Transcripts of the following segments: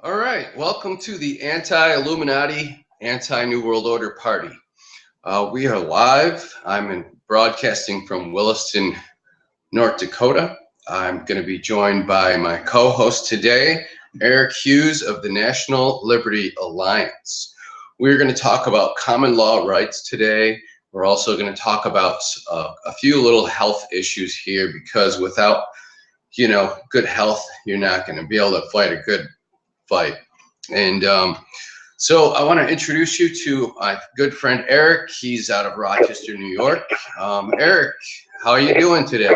All right, welcome to the Anti-Illuminati, Anti-New World Order Party. We are live. I'm broadcasting from Williston, North Dakota. I'm going to be joined by my co-host today, Eric Hughes of the National Liberty Alliance. We're going to talk about common law rights today. We're also going to talk about a few little health issues here, because without, good health, you're not going to be able to fight a good fight. And so I want to introduce you to my good friend Eric. He's out of Rochester, New York. Eric, how are you doing today?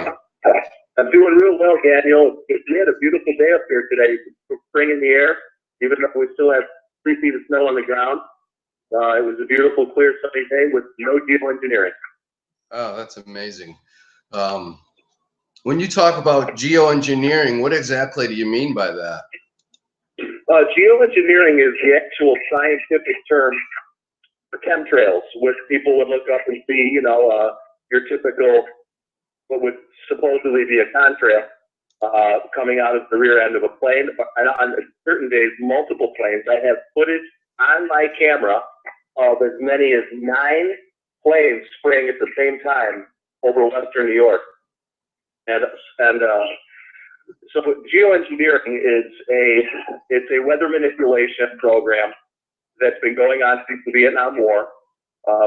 I'm doing real well, Daniel. We had a beautiful day up here today. Spring in the air, even though we still have 3 feet of snow on the ground. It was a beautiful, clear, sunny day with no geoengineering. Oh, that's amazing. When you talk about geoengineering, what exactly do you mean by that? Geoengineering is the actual scientific term for chemtrails, which people would look up and see, your typical, what would supposedly be a contrail coming out of the rear end of a plane. And on certain days, multiple planes. I have footage on my camera of as many as 9 planes spraying at the same time over Western New York. So geoengineering is a weather manipulation program that's been going on since the Vietnam War,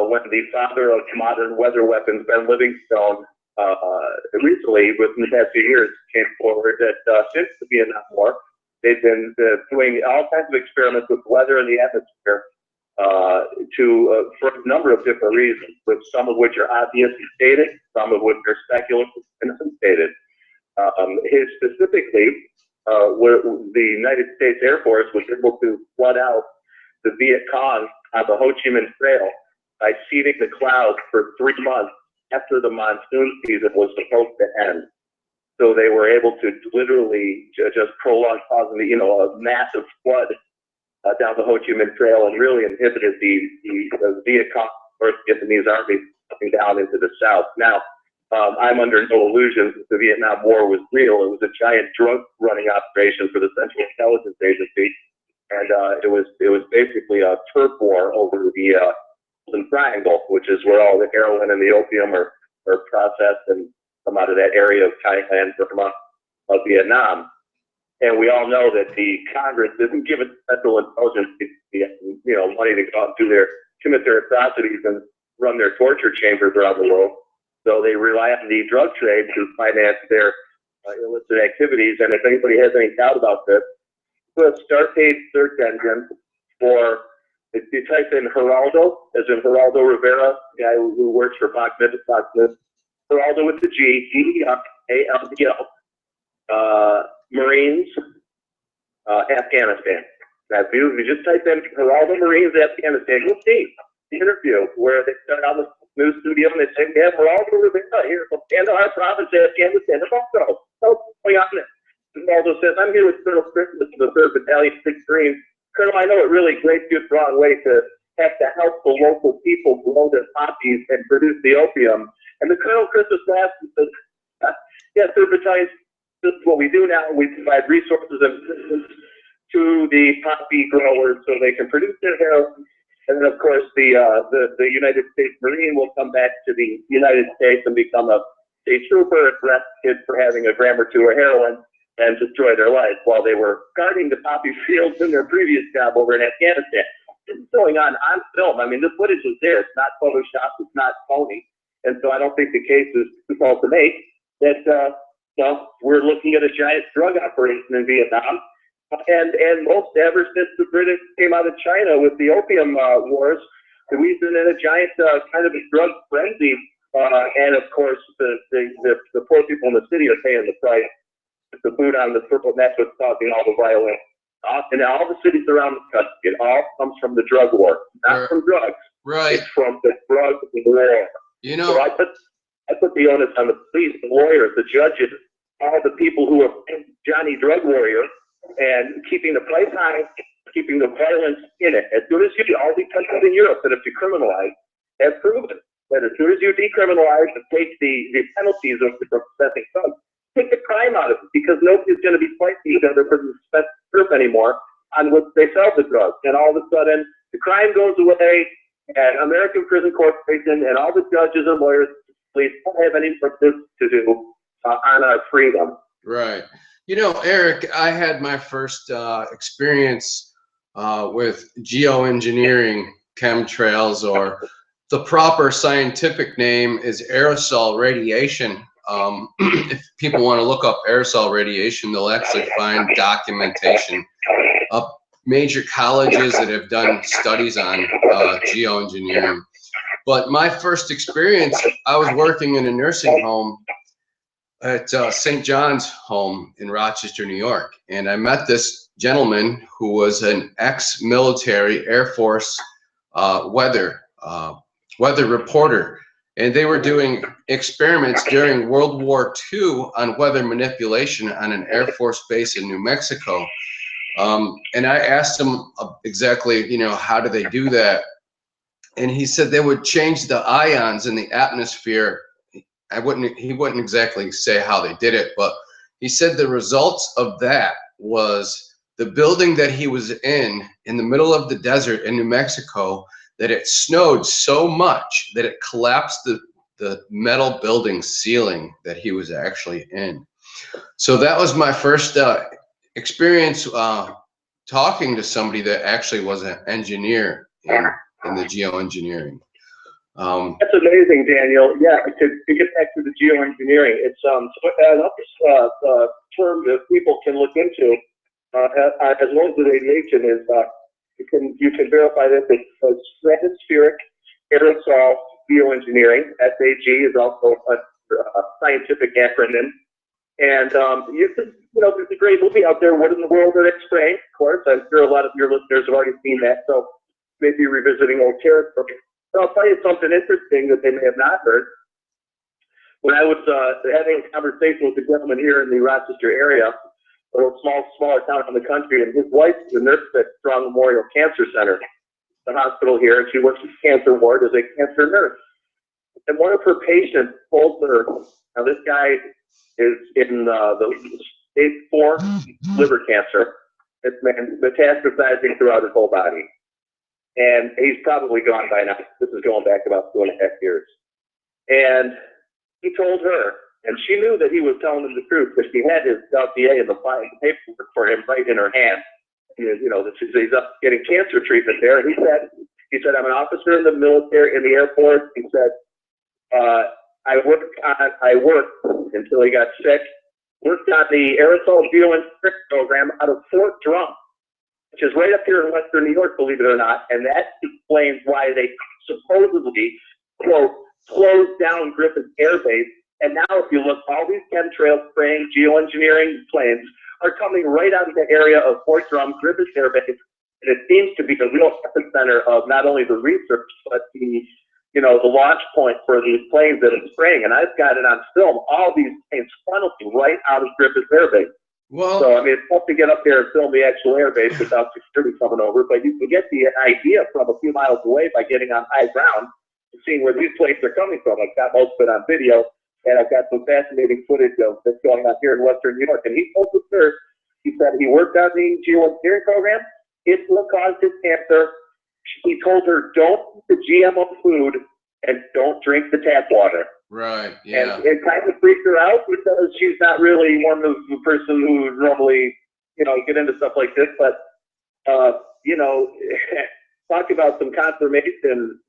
when the father of modern weather weapons, Ben Livingstone, recently, within the past few years, came forward that since the Vietnam War, they've been doing all kinds of experiments with weather and the atmosphere for a number of different reasons, with some of which are obviously stated, some of which are speculative and unstated. Specifically, the United States Air Force was able to flood out the Viet Cong on the Ho Chi Minh Trail by seeding the clouds for 3 months after the monsoon season was supposed to end. So they were able to literally just prolong, causing a massive flood down the Ho Chi Minh Trail, and really inhibited the Viet Cong or Vietnamese army coming down into the south. Now, I'm under no illusions that the Vietnam War was real. It was a giant drug running operation for the Central Intelligence Agency, and it was basically a turf war over the Golden Triangle, which is where all the heroin and the opium are processed and come out of that area of Thailand, Burma, of Vietnam. And we all know that the Congress didn't give it Central Intelligence money to go out and commit their atrocities and run their torture chambers around the world. So they rely on the drug trade to finance their illicit activities. And if anybody has any doubt about this, put a Starpage search engine for, if you type in Geraldo, as in Geraldo Rivera, the guy who works for Fox News, Geraldo with the G, G-E-R-A-L-D-O, Marines, Afghanistan. Now, if you just type in Geraldo Marines, Afghanistan, you'll see the interview where they start out with news studio and they say, we have Geraldo Rivera here from Kandahar province, Afghanistan. So what's going on there? Geraldo says, I'm here with Colonel Christmas of the 3rd Battalion, 6th Marines. Colonel, I know it really grates you the wrong way to have to help the local people grow their poppies and produce the opium. And the Colonel Christmas laughs and says, yeah, 3rd Battalion, this is what we do now. We provide resources and assistance to the poppy growers so they can produce their heroin. And then, of course, the United States Marine will come back to the United States and become a state trooper, arrest kids for having a gram or 2 of heroin, and destroy their life while they were guarding the poppy fields in their previous job over in Afghanistan. This is going on film. I mean, the footage is there. It's not Photoshop. It's not phony. And so I don't think the case is too small to make that, we're looking at a giant drug operation in Vietnam. And most ever since the British came out of China with the opium wars, we've been in a giant kind of a drug frenzy. And of course, the poor people in the city are paying the price. The boot on the purple, and that's what's causing all the violence. And all the cities around the country, it all comes from the drug war, not from drugs. Right. It's from the drug war. So I put the onus on the police, the lawyers, the judges, all the people who are Johnny Drug Warrior, and keeping the price high, keeping the violence in it. As soon as all the countries in Europe that have decriminalized have proven that as soon as you decriminalize and take the penalties of possessing drugs, take the crime out of it, because nobody's going to be fighting each other for the turf anymore on which they sell the drugs. And all of a sudden, the crime goes away, and American Prison Corporation and all the judges and lawyers don't have any purpose to do on our freedom. Right. You know, Eric, I had my first experience with geoengineering chemtrails, or the proper scientific name is aerosol radiation. If people want to look up aerosol radiation, they'll actually find documentation of major colleges that have done studies on geoengineering. But my first experience, I was working in a nursing home at St. John's Home in Rochester, New York. And I met this gentleman who was an ex-military Air Force weather reporter. And they were doing experiments during World War II on weather manipulation on an Air Force base in New Mexico. And I asked him exactly, you know, how do they do that? And he said they would change the ions in the atmosphere. He wouldn't exactly say how they did it, but he said the results of that was the building that he was in the middle of the desert in New Mexico, that it snowed so much that it collapsed the metal building ceiling that he was actually in. So that was my first experience talking to somebody that actually was an engineer in the geoengineering. That's amazing, Daniel. Yeah, to get back to the geoengineering, it's another term that people can look into, as well as the radiation, is you can verify that it's stratospheric aerosol geoengineering. SAG is also a scientific acronym. And there's a great movie out there, What in the World Are They Spraying? Of course, I'm sure a lot of your listeners have already seen that, so maybe revisiting old territory. But I'll tell you something interesting that they may have not heard. When I was having a conversation with a gentleman here in the Rochester area, a little smaller town in the country, and his wife is a nurse at Strong Memorial Cancer Center, the hospital here, and she works in the cancer ward as a cancer nurse. And one of her patients told her, now this guy is in the stage 4 liver cancer. It's metastasizing throughout his whole body. And he's probably gone by now. This is going back about 2.5 years. And he told her, and she knew that he was telling him the truth, because she had his dossier and the paperwork for him right in her hand. You know, that he's up getting cancer treatment there. And he said, I'm an officer in the military, in the Air Force. He said, I worked until he got sick, worked on the aerosol geoengineering program out of Fort Drum, which is right up here in Western New York, believe it or not. And that explains why they supposedly, quote, closed down Griffith Air Base. And now if you look, all these chemtrail spraying geoengineering planes are coming right out of the area of Fort Drum, Griffith Air Base. And it seems to be the real epicenter of not only the research, but the launch point for these planes that are spraying. And I've got it on film, all these planes funneling right out of Griffith Air Base. Well, so, I mean, it's tough to get up there and film the actual air base without security coming over, but you can get the idea from a few miles away by getting on high ground and seeing where these planes are coming from. I've got most of it on video, and I've got some fascinating footage of that's going on here in Western New York. And he told the nurse, he said he worked on the geoengineering program. It's what caused his cancer. He told her, don't eat the GMO food and don't drink the tap water. Right, yeah. And it kind of freaked her out because she's not really one of the person who would normally, get into stuff like this. But, talk about some confirmation,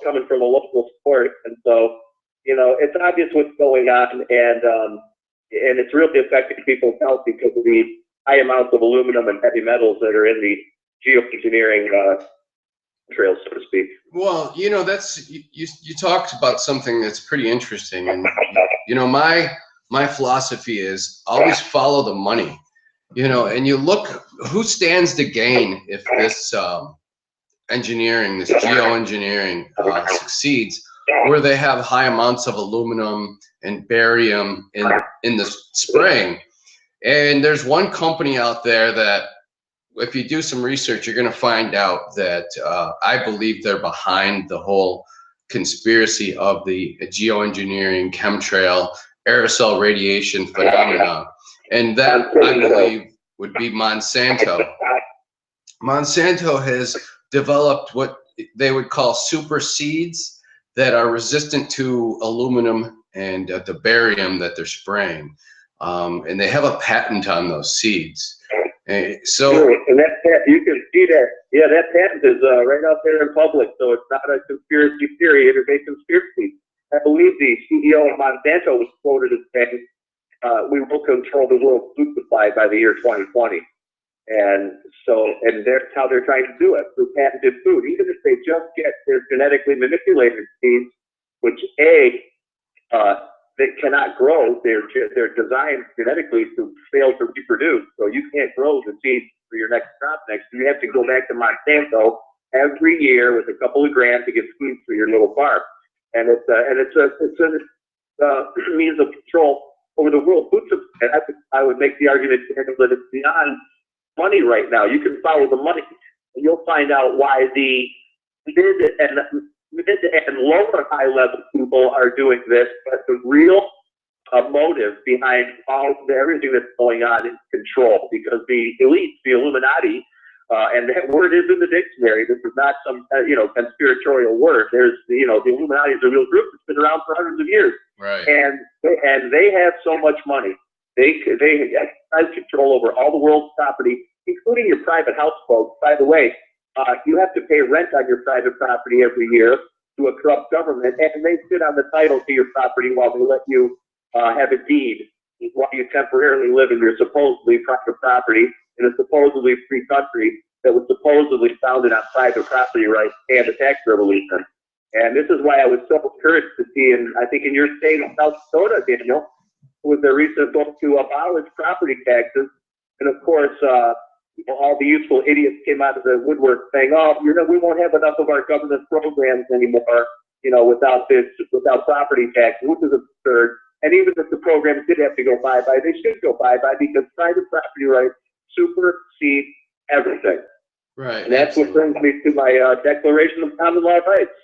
coming from a local sport. And so, it's obvious what's going on, and it's really affecting people's health because of the high amounts of aluminum and heavy metals that are in the geoengineering trails, so to speak. Well, that's you talked about something that's pretty interesting, and my philosophy is always follow the money, and you look who stands to gain if this geoengineering succeeds, where they have high amounts of aluminum and barium in the spraying. And there's one company out there that, if you do some research, you're going to find out that I believe they're behind the whole conspiracy of the geoengineering, chemtrail, aerosol radiation phenomena. And that, I believe, would be Monsanto. Monsanto has developed what they would call super seeds that are resistant to aluminum and the barium that they're spraying. And they have a patent on those seeds. Sure, and you can see that. Yeah, that patent is right out there in public, so it's not a conspiracy theory. It is a conspiracy. I believe the CEO of Monsanto was quoted as saying, "We will control the world's food supply by the year 2020." And that's how they're trying to do it, through patented food. Even if they just get their genetically manipulated seeds, which they cannot grow. They're designed genetically to fail to reproduce. So you can't grow the seeds for your next crop next year. You have to go back to Monsanto every year with a couple of grand to get seeds for your little farm. And it's a means of control over the world food supply. I would make the argument that it's beyond money right now. You can follow the money, and you'll find out why the mid and lower high level people are doing this, but the real motive behind everything that's going on is control, because the elites, the Illuminati, and that word is in the dictionary. This is not some conspiratorial word. The Illuminati is a real group that's been around for hundreds of years, right? And they have so much money. They exercise control over all the world's property, including your private house, folks. By the way, you have to pay rent on your private property every year to a corrupt government, and they sit on the title to your property while they let you have a deed while you temporarily live in your supposedly private property in a supposedly free country that was supposedly founded on private property rights and the tax revolution. And this is why I was so encouraged to see, I think in your state of South Dakota, Daniel, with the recent vote to abolish property taxes. And of course, all the useful idiots came out of the woodwork saying, "Oh, we won't have enough of our government programs anymore, without property taxes," which is absurd. And even if the programs did have to go bye-bye, they should go bye-bye, because private property rights supersede everything. Right. And that's what brings me to my Declaration of Common Law Rights.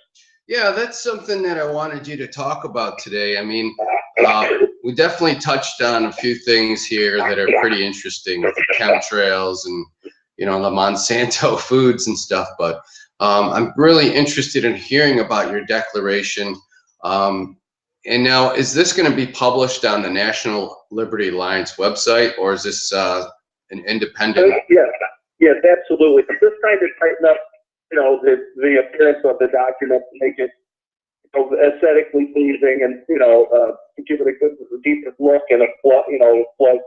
Yeah, that's something that I wanted you to talk about today. I mean, we definitely touched on a few things here that are pretty interesting with the chemtrails and, the Monsanto foods and stuff. But I'm really interested in hearing about your declaration. And now, is this going to be published on the National Liberty Alliance website, or is this an independent? Yes, absolutely. I'm just trying to tighten up, the appearance of the document to make it aesthetically pleasing and, give it a good, deeper look and flow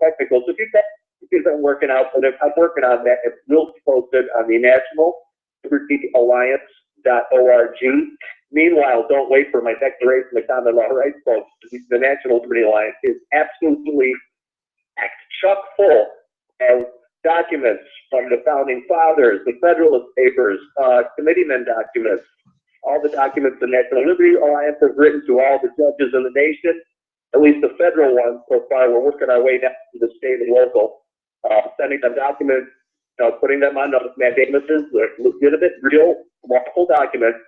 technical. So if I'm working out, but if I'm working on that, it will be posted on the National Liberty Alliance.org. Meanwhile, don't wait for my Declaration of Common Law Rights, folks. The National Liberty Alliance is absolutely chock full of documents from the Founding Fathers, the Federalist Papers, committeeman documents, all the documents the National Liberty Alliance has written to all the judges in the nation, at least the federal ones so far. We're working our way down to the state and local, sending them documents, putting them on those mandamuses, legitimate, real, lawful documents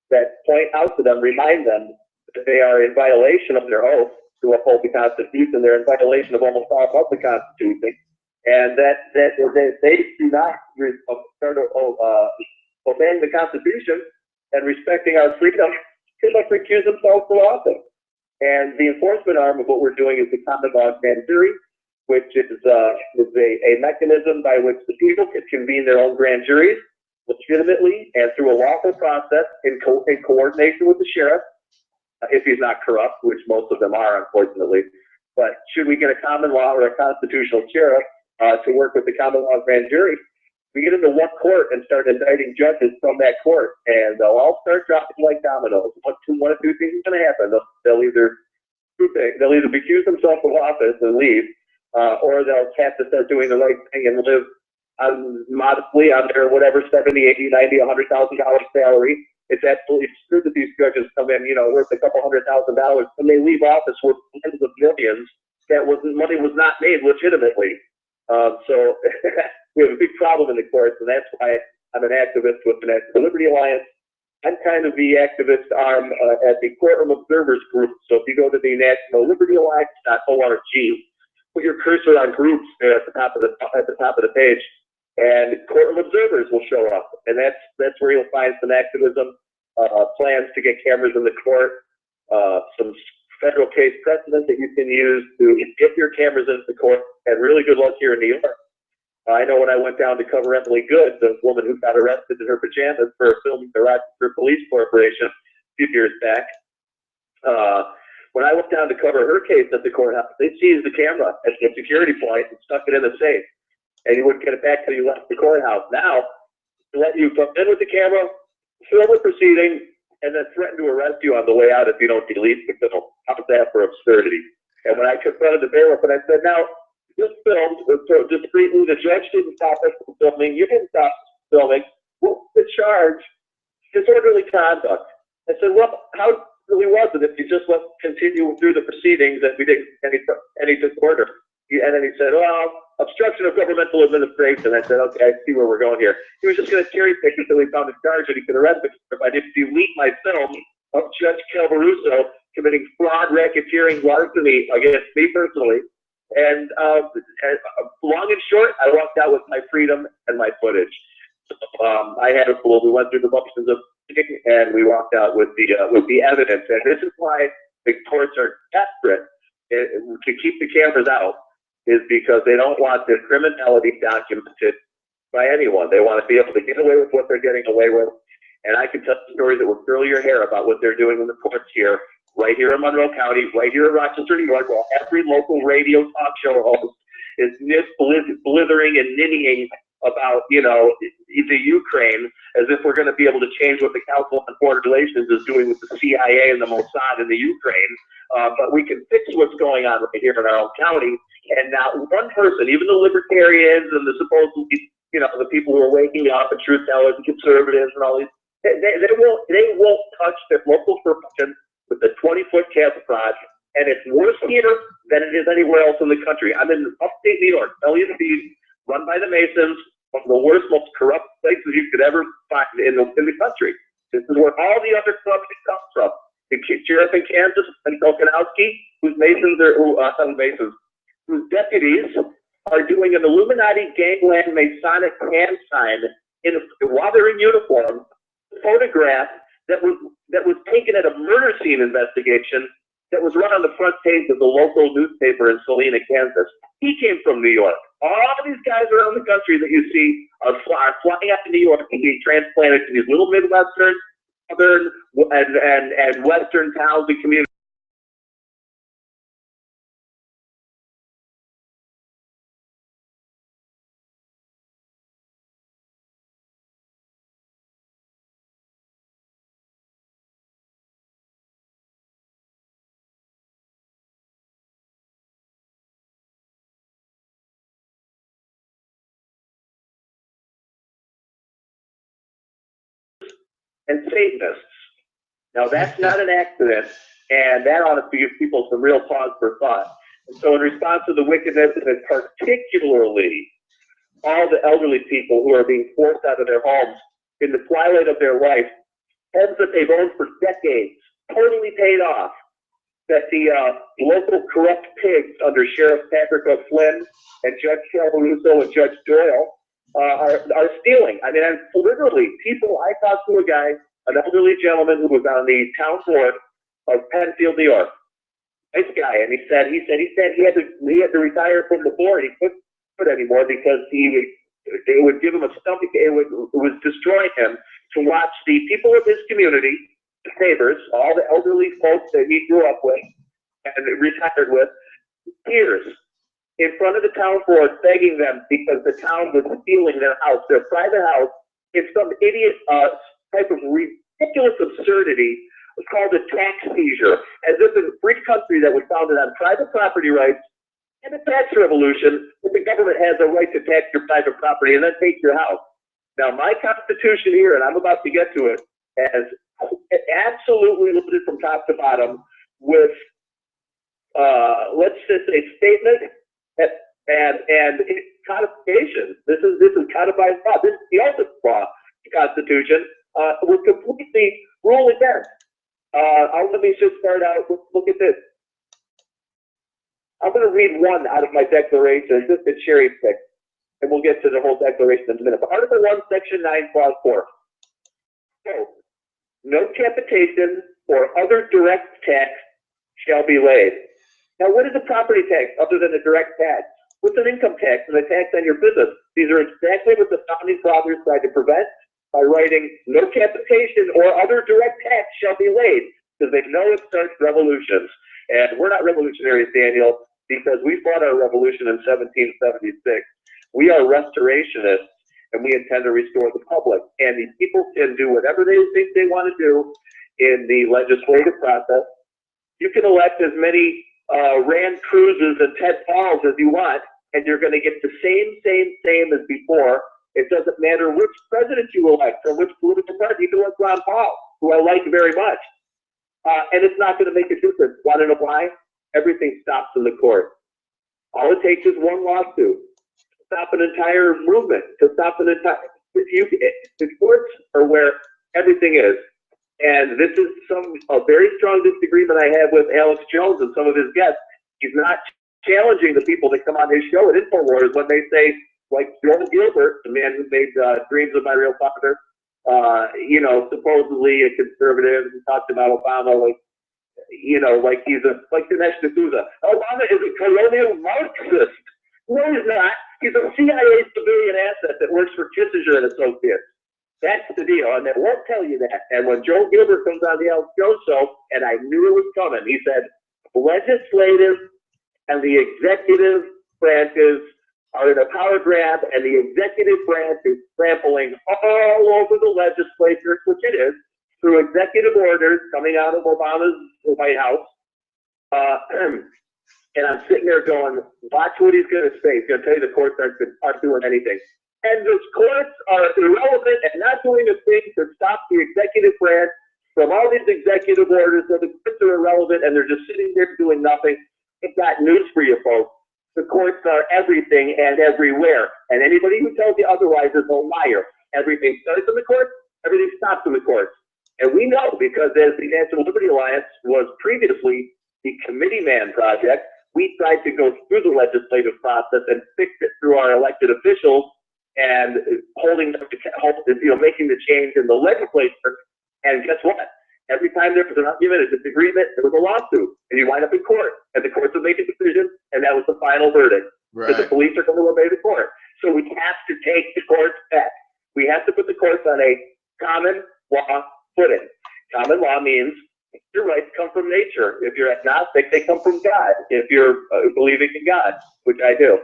that point out to them, remind them that they are in violation of their oath to uphold the Constitution. They're in violation of almost all of the Constitution, and that they do not start obeying the Constitution and respecting our freedom, they must recuse themselves from office. And the enforcement arm of what we're doing is the common law grand jury, which is a mechanism by which the people can convene their own grand juries legitimately and through a lawful process in coordination with the sheriff, if he's not corrupt, which most of them are, unfortunately. But should we get a common law or a constitutional sheriff to work with the common law grand jury, we get into one court and start indicting judges from that court, and they'll all start dropping like dominoes. One of two things is going to happen. They'll either recuse themselves of office and leave, or they'll have to start doing the right thing and live modestly on their whatever $70, $80, $90, $100,000 salary. It's absolutely true that these judges come in, worth a couple $100,000, and they leave office worth tens of millions. Money was not made legitimately. So we have a big problem in the courts, and that's why I'm an activist with the National Liberty Alliance. I'm kind of the activist arm at the Courtroom Observers Group. So if you go to the National Liberty Alliance.org, put your cursor on groups at the top of the page. And courtroom observers will show up, and that's where you'll find some activism, plans to get cameras in the court, some federal case precedent that you can use to get your cameras into the court. And really good luck here in New York. I know when I went down to cover Emily Good, the woman who got arrested in her pajamas for filming the Rochester Police Corporation a few years back. When I went down to cover her case at the courthouse, they seized the camera at the security point and stuck it in the safe. And you wouldn't get it back till you left the courthouse. Now, they let you come in with the camera, film the proceeding, and then threaten to arrest you on the way out if you don't delete the film. How's that for absurdity? And when I confronted the bailiff, and I said, now, this filmed so discreetly, the judge didn't stop us from filming, you didn't stop filming, what's the charge? Disorderly conduct. I said, well, how really was it if you just let continue through the proceedings and we didn't any disorder? And then he said, well, obstruction of governmental administration. I said, okay, I see where we're going here. He was just going to cherry pick until he found a charge that he could arrest me if I didn't delete my film of Judge Calvaruso committing fraud, racketeering, larceny against me personally. And long and short, I walked out with my freedom and my footage. I had a fool. We went through the motions of and we walked out with the evidence. And this is why the courts are desperate to keep the cameras out, is because they don't want their criminality documented by anyone. They want to be able to get away with what they're getting away with. And I can tell stories that will curl your hair about what they're doing in the courts here, right here in Monroe County, right here in Rochester, New York, while every local radio talk show host is blithering and ninnying about, the Ukraine, as if we're going to be able to change what the Council on Foreign Relations is doing with the CIA and the Mossad in the Ukraine. But we can fix what's going on right here in our own county. And not one person, even the libertarians and the supposedly, the people who are waking up, and truth tellers and conservatives and all these, they won't touch their local corruption with a 20-foot camouflage. And it's worse here than it is anywhere else in the country. I'm in upstate New York, belly of the beast, run by the Masons, one of the worst, most corrupt places you could ever find in the country. This is where all the other corruption comes from. The sheriff in Kansas and Kolkanowski, whose deputies are doing an Illuminati gangland Masonic hand sign while they're in uniform, photograph that was taken at a murder scene investigation that was run on the front page of the local newspaper in Salina, Kansas. He came from New York. All these guys around the country that you see are flying out to New York and being transplanted to these little Midwestern, Southern, and Western towns and communities. And Satanists. Now that's not an accident, and that ought to give people some real pause for thought. And so in response to the wickedness, and particularly all the elderly people who are being forced out of their homes in the twilight of their life, homes that they've owned for decades, totally paid off, that the local corrupt pigs under Sheriff Patrick O'Flynn and Judge Calvaruso and Judge Doyle are stealing. I mean, literally, people, I talked to a guy, an elderly gentleman who was on the town board of Penfield, New York. Nice guy, and he said he had to retire from the board. He couldn't do it anymore because it would give him a stomach. It was destroying him to watch the people of his community, his neighbors, all the elderly folks that he grew up with and retired with, tears in front of the town board, begging them because the town was stealing their house, their private house, in some idiot type of ridiculous absurdity. It's called a tax seizure, as if in a free country that was founded on private property rights and a tax revolution, that the government has a right to tax your private property and then take your house. Now, my Constitution here, and I'm about to get to it, has absolutely loaded from top to bottom with, let's just say, statement and codification. This is codified law. This is the ultimate law, the Constitution, was completely ruled against. Let me just start out. Look at this. I'm going to read one out of my declaration, just a cherry pick. and we'll get to the whole declaration in a minute. But Article 1, Section 9, Clause 4. So, no capitation or other direct tax shall be laid. Now, what is a property tax other than a direct tax? What's an income tax and a tax on your business? These are exactly what the founding fathers tried to prevent by writing no capitation or other direct tax shall be laid, because they know it starts revolutions. And we're not revolutionaries, Daniel, because we fought our revolution in 1776. We are restorationists, and we intend to restore the public. And these people can do whatever they think they want to do in the legislative process. You can elect as many Rand Cruzes and Ted Pauls as you want, and you're going to get the same as before. It doesn't matter which president you elect or which political party. You can elect Ron Paul, who I like very much. And it's not going to make a difference. Want to know why? Everything stops in the court. All it takes is one lawsuit to stop an entire movement, to stop an entire... The courts are where everything is. And this is a very strong disagreement I have with Alex Jones and some of his guests. He's not challenging the people that come on his show at InfoWars when they say, like Joel Gilbert, the man who made Dreams of My Real Father, supposedly a conservative, and talked about Obama like he's like Dinesh D'Souza. Obama is a colonial Marxist. No, he's not. He's a CIA civilian asset that works for Kissinger and Associates. That's the deal, and they won't tell you that. And when Joel Gilbert comes on the Alex Jones show, and I knew it was coming, he said, legislative and the executive branches are in a power grab, and the executive branch is trampling all over the legislature, which it is, through executive orders coming out of Obama's White House. And I'm sitting there going, watch what he's going to say. He's going to tell you the courts aren't doing anything. And the courts are irrelevant and not doing a thing to stop the executive branch from all these executive orders. So the courts are irrelevant, and they're just sitting there doing nothing. I've got news for you, folks. The courts are everything and everywhere. And anybody who tells you otherwise is a liar. Everything starts in the courts, everything stops in the courts. And we know, because as the National Liberty Alliance was previously the committee man project, we tried to go through the legislative process and fix it through our elected officials and holding them to, making the change in the legislature. And guess what? Every time there was an argument, a disagreement, there was a lawsuit, and you wind up in court, and the courts would make a decision, and that was the final verdict. Right. Because the police are going to obey the court. So we have to take the courts back. We have to put the courts on a common law footing. Common law means your rights come from nature. If you're agnostic, they come from God. If you're believing in God, which I do.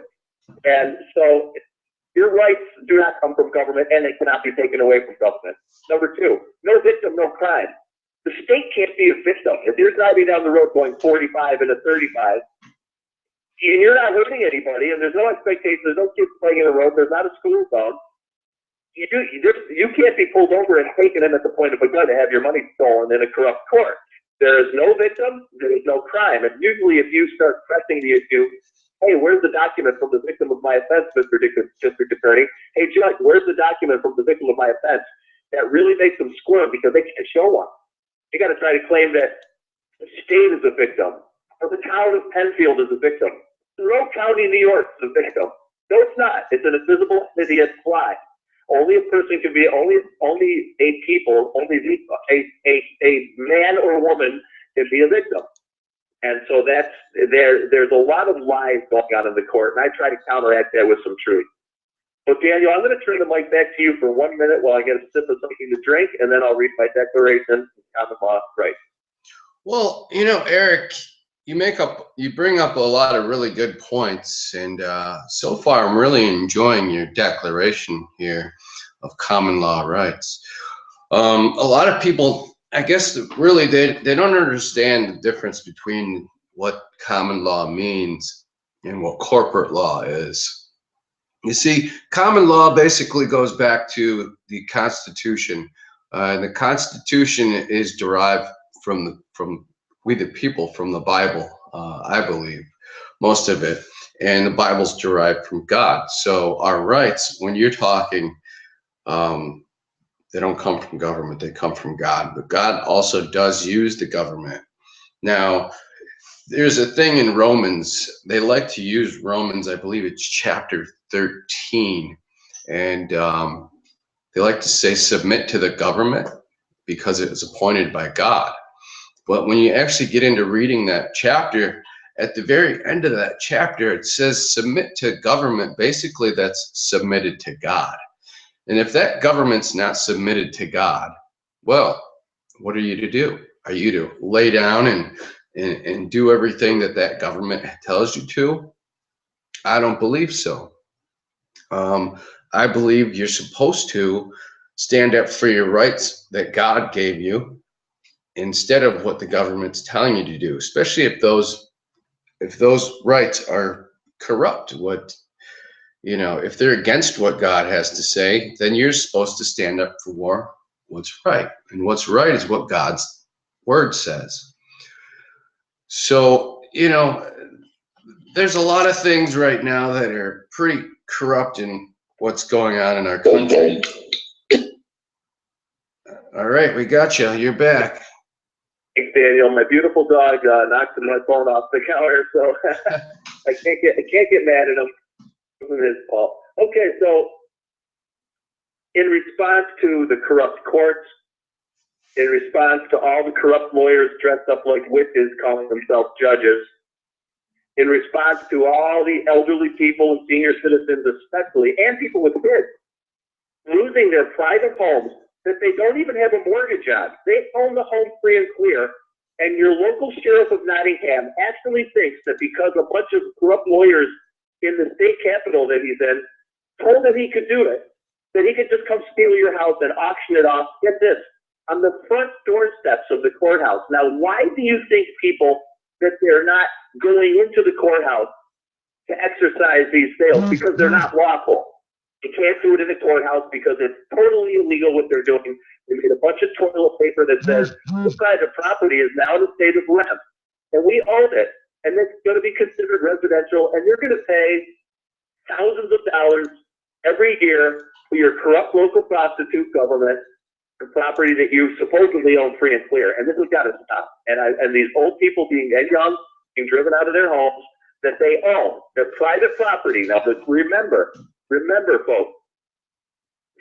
And so your rights do not come from government, and they cannot be taken away from government. Number two, no victim, no crime. The state can't be a victim. If you're driving down the road going 45 and a 35, and you're not hurting anybody, and there's no expectation, there's no kids playing in the road, there's not a school zone, you can't be pulled over and taken in at the point of a gun to have your money stolen in a corrupt court. There is no victim, there is no crime. And usually if you start pressing the issue, hey, where's the document from the victim of my offense, Mr. District Attorney? Hey, Judge, where's the document from the victim of my offense? That really makes them squirm because they can't show one. You got to try to claim that the state is a victim, or the town of Penfield is a victim. Monroe County, New York is a victim. No, it's not. It's an invisible entity at fly. Only a person can be, only a man or woman can be a victim. And so there's a lot of lies going on in the court, and I try to counteract that with some truth. So Daniel, I'm going to turn the mic back to you for 1 minute while I get a sip of something to drink, and then I'll read my declaration and common law rights. Well, Eric, you bring up a lot of really good points, and so far I'm really enjoying your declaration here of common law rights. A lot of people, I guess, really they don't understand the difference between what common law means and what corporate law is. You see, common law basically goes back to the Constitution. The Constitution is derived from we the people, from the Bible, I believe, most of it. And the Bible's derived from God. So our rights, when you're talking, they don't come from government, they come from God. But God also does use the government. Now, There's a thing in Romans, they like to use Romans, I believe it's chapter 13, and they like to say submit to the government because it was appointed by God. But when you actually get into reading that chapter, at the very end of that chapter, it says submit to government. Basically, that's submitted to God. And if that government's not submitted to God, well, what are you to do? Are you to lay down and do everything that that government tells you to? I don't believe so. I believe you're supposed to stand up for your rights that God gave you instead of what the government's telling you to do, especially if those rights are corrupt. If they're against what God has to say, then you're supposed to stand up for what's right. And what's right is what God's word says. So, there's a lot of things right now that are pretty corrupt in what's going on in our country. All right, we got you. You're back. Thanks, Daniel. My beautiful dog knocked my phone off the counter, so I can't get mad at him. It wasn't his fault. Okay, so in response to the corrupt courts, in response to all the corrupt lawyers dressed up like witches calling themselves judges, in response to all the elderly people and senior citizens especially, and people with kids, losing their private homes that they don't even have a mortgage on. They own the home free and clear, and your local sheriff of Nottingham actually thinks that because a bunch of corrupt lawyers in the state capitol that he's in told him he could do it, that he could just come steal your house and auction it off, get this, on the front doorsteps of the courthouse. Now, why do you think people that they're not going into the courthouse to exercise these sales? Because they're not lawful. You can't do it in the courthouse because it's totally illegal what they're doing. They made a bunch of toilet paper that says this private property is now in a state of rent, and we own it, and it's going to be considered residential, and you're going to pay thousands of dollars every year for your corrupt local prostitute government for property that you supposedly own free and clear. And this has got to stop. And these old people being young, being driven out of their homes that they own, their private property. Now, remember, folks,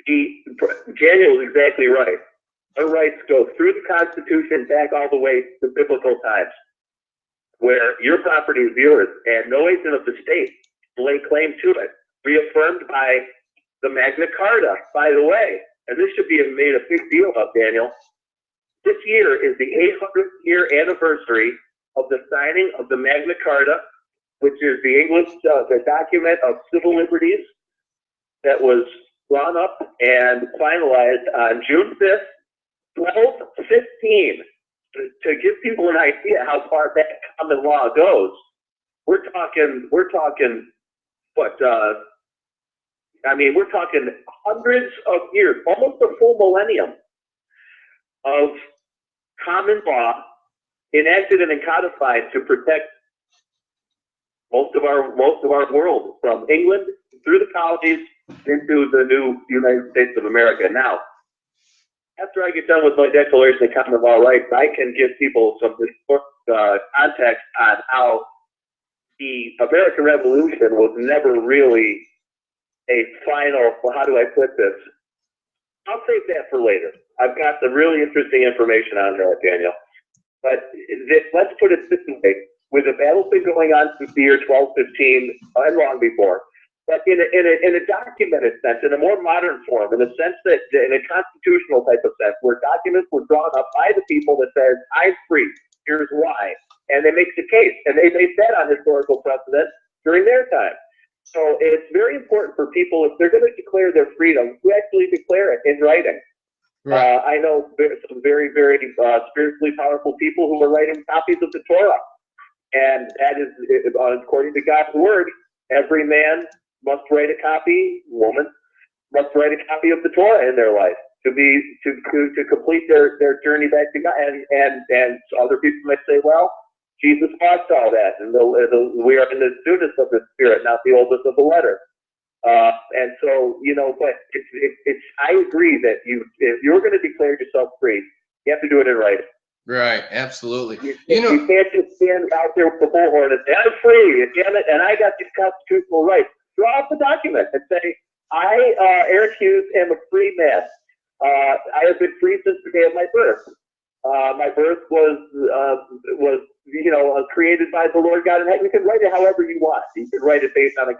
Daniel is exactly right. Our rights go through the Constitution back all the way to biblical times, where your property is yours and no agent of the state will lay claim to it. Reaffirmed by the Magna Carta, by the way. And this should be made a big deal of, Daniel. This year is the 800th year anniversary of the signing of the Magna Carta, which is the English the document of civil liberties that was drawn up and finalized on June 5th, 1215. To give people an idea how far back common law goes, we're talking hundreds of years, almost a full millennium of common law enacted and codified to protect most of our world, from England through the colonies into the new United States of America. Now, after I get done with my Declaration of Common Law Rights, I can give people some context on how the American Revolution was never really a final, well, how do I put this? I'll save that for later. I've got some really interesting information on that, Daniel. But let's put it this way. With the battle's been going on since the year 1215 and long before, but in a documented sense, in a more modern form, in a sense that, in a constitutional type of sense, where documents were drawn up by the people that said, I'm free, here's why. And they make the case, and they base that on historical precedent during their time. So it's very important for people, if they're going to declare their freedom, to actually declare it in writing. Right. I know some very, very spiritually powerful people who are writing copies of the Torah. And that is, according to God's word, every man must write a copy, woman must write a copy of the Torah in their life to complete their journey back to God. And other people might say, well, Jesus lost all that, and we are in the newness of the Spirit, not the oldness of the letter. And so, but I agree that if you're going to declare yourself free, you have to do it in writing. Right, absolutely. You can't just stand out there with the bullhorn and say, I'm free, damn it, and I got these constitutional rights. Draw up the document and say, I, Eric Hughes, am a free man. I have been free since the day of my birth. My birth was created by the Lord God in heaven. You can write it however you want. You can write it based on a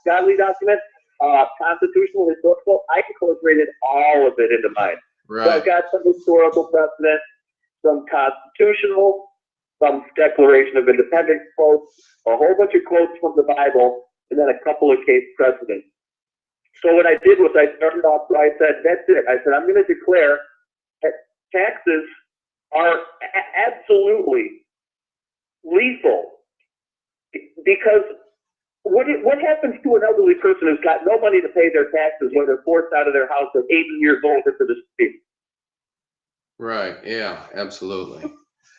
godly document, constitutional, historical. I incorporated all of it into mine. Right. So I've got some historical precedent, some constitutional, some Declaration of Independence quotes, a whole bunch of quotes from the Bible, and then a couple of case precedents. So what I did was I started off, I said, that's it. I said, I'm going to declare that taxes are absolutely lethal, because what happens to an elderly person who's got no money to pay their taxes when they're forced out of their house at 80 years old into the street? Right. Yeah, absolutely.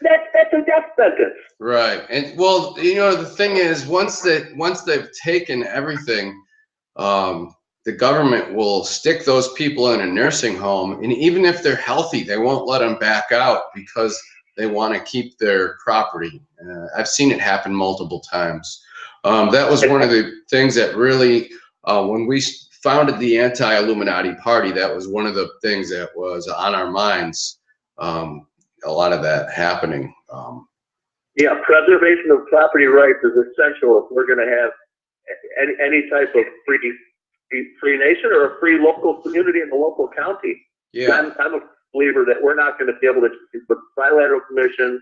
That's a death sentence. Right. And well, the thing is, once they've taken everything, the government will stick those people in a nursing home, and even if they're healthy, they won't let them back out because they want to keep their property. I've seen it happen multiple times. That was one of the things that really, when we founded the Anti-Illuminati Party, that was one of the things that was on our minds. A lot of that happening. Yeah, preservation of property rights is essential if we're going to have any type of free nation or a free local community in the local county. Yeah. I'm a believer that we're not going to be able to, with the Bilateral Commission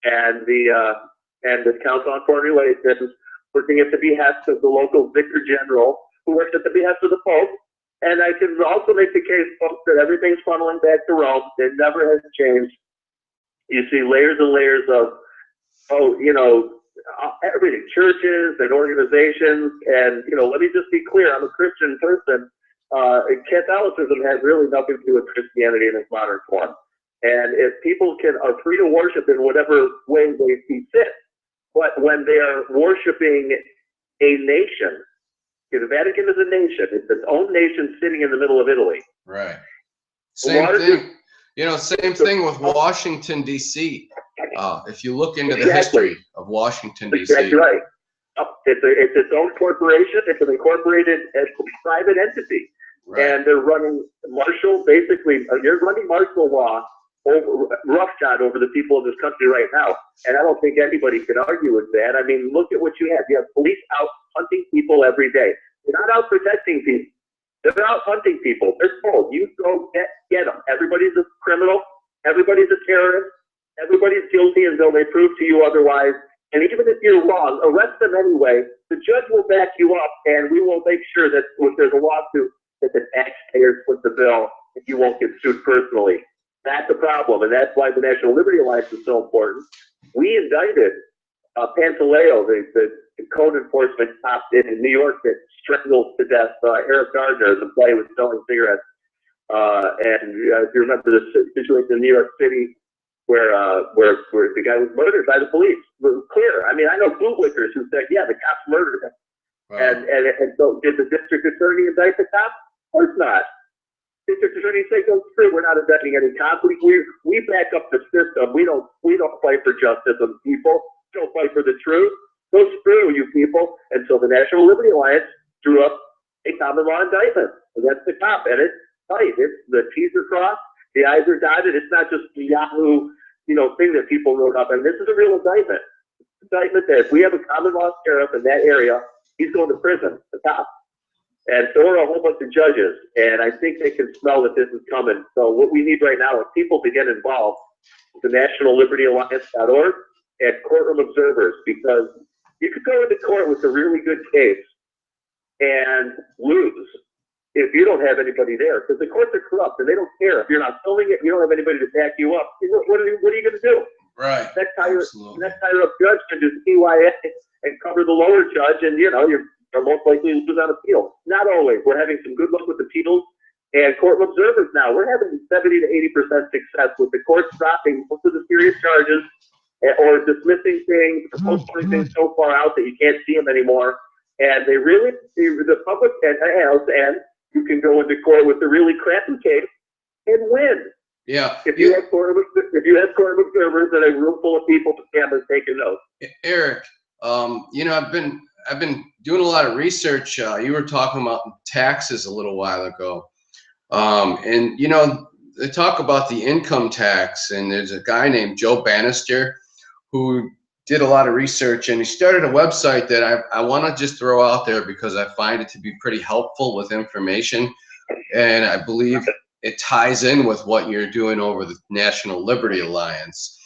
and the Council on Foreign Relations, working at the behest of the local Vicar General, who works at the behest of the Pope. And I can also make the case, folks, that everything's funneling back to Rome. It never has changed. You see layers and layers of, everything, churches and organizations. And, let me just be clear, I'm a Christian person. Catholicism has really nothing to do with Christianity in its modern form. And if people are free to worship in whatever way they see fit, but when they are worshiping a nation, the Vatican is a nation. It's its own nation sitting in the middle of Italy. Right. Same thing. Same thing with Washington, D.C. If you look into the history of Washington, D.C. That's right. It's its own corporation. It's an incorporated private entity. Right. And they're running martial, basically, you're running martial law roughshod over the people of this country right now. And I don't think anybody can argue with that. I mean, look at what you have. You have police out hunting people every day. They're not out protecting people. They're out hunting people. They're told, you go get them. Everybody's a criminal. Everybody's a terrorist. Everybody's guilty until they prove to you otherwise. And even if you're wrong, arrest them anyway. The judge will back you up, and we will make sure that if there's a lawsuit, that the taxpayers foot the bill and you won't get sued personally. That's the problem, and that's why the National Liberty Alliance is so important. We indicted Pantaleo, the code enforcement cop in New York that strangled to death Eric Gardner, the boy who was selling cigarettes. And if you remember the situation in New York City where the guy was murdered by the police, it was clear. I mean, I know bootlickers who said, yeah, the cops murdered him. Wow. And so did the district attorney indict the cop? Of course not. District attorney say, go through. We're not indicting any cops. We back up the system. We don't fight for justice of the people. We don't fight for the truth. Go screw you people. And so the National Liberty Alliance drew up a common law indictment against the cop, and it's tight. It's the T's are crossed, the I's are dotted. It's not just the Yahoo, thing that people wrote up. And this is a real indictment. Indictment that if we have a common law sheriff in that area, he's going to prison, the cop. And so are a whole bunch of judges. And I think they can smell that this is coming. So what we need right now is people to get involved with the NationalLibertyAlliance.org and courtroom observers, because you could go into court with a really good case and lose if you don't have anybody there, because the courts are corrupt and they don't care. If you're not filming it, you don't have anybody to back you up. What are you going to do? Right. Next higher up judge can just PYA and cover the lower judge, and you're most likely to lose on appeal. Not always. We're having some good luck with appeals and courtroom observers now. We're having 70 to 80% success with the courts dropping most of the serious charges or dismissing things, or postponing things so far out that you can't see them anymore. And they really, the public and you can go into court with a really crappy case and win. Yeah. If you have court observers and a room full of people, the cameras taking notes. Eric, you know, I've been doing a lot of research. You were talking about taxes a little while ago, and you know, they talk about the income tax, and there's a guy named Joe Bannister who did a lot of research, and he started a website that I want to just throw out there because I find it to be pretty helpful with information, and I believe it ties in with what you're doing over the National Liberty Alliance,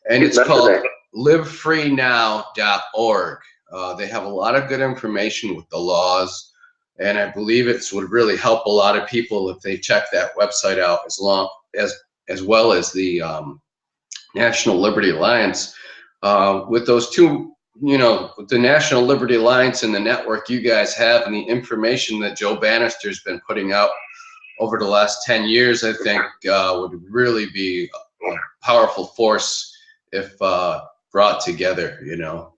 and it's called livefreenow.org. They have a lot of good information with the laws, and I believe it would really help a lot of people if they check that website out, as well as the National Liberty Alliance. With those two, you know, with the National Liberty Alliance and the network you guys have, and the information that Joe Bannister's been putting out over the last 10 years, I think would really be a powerful force if brought together, you know.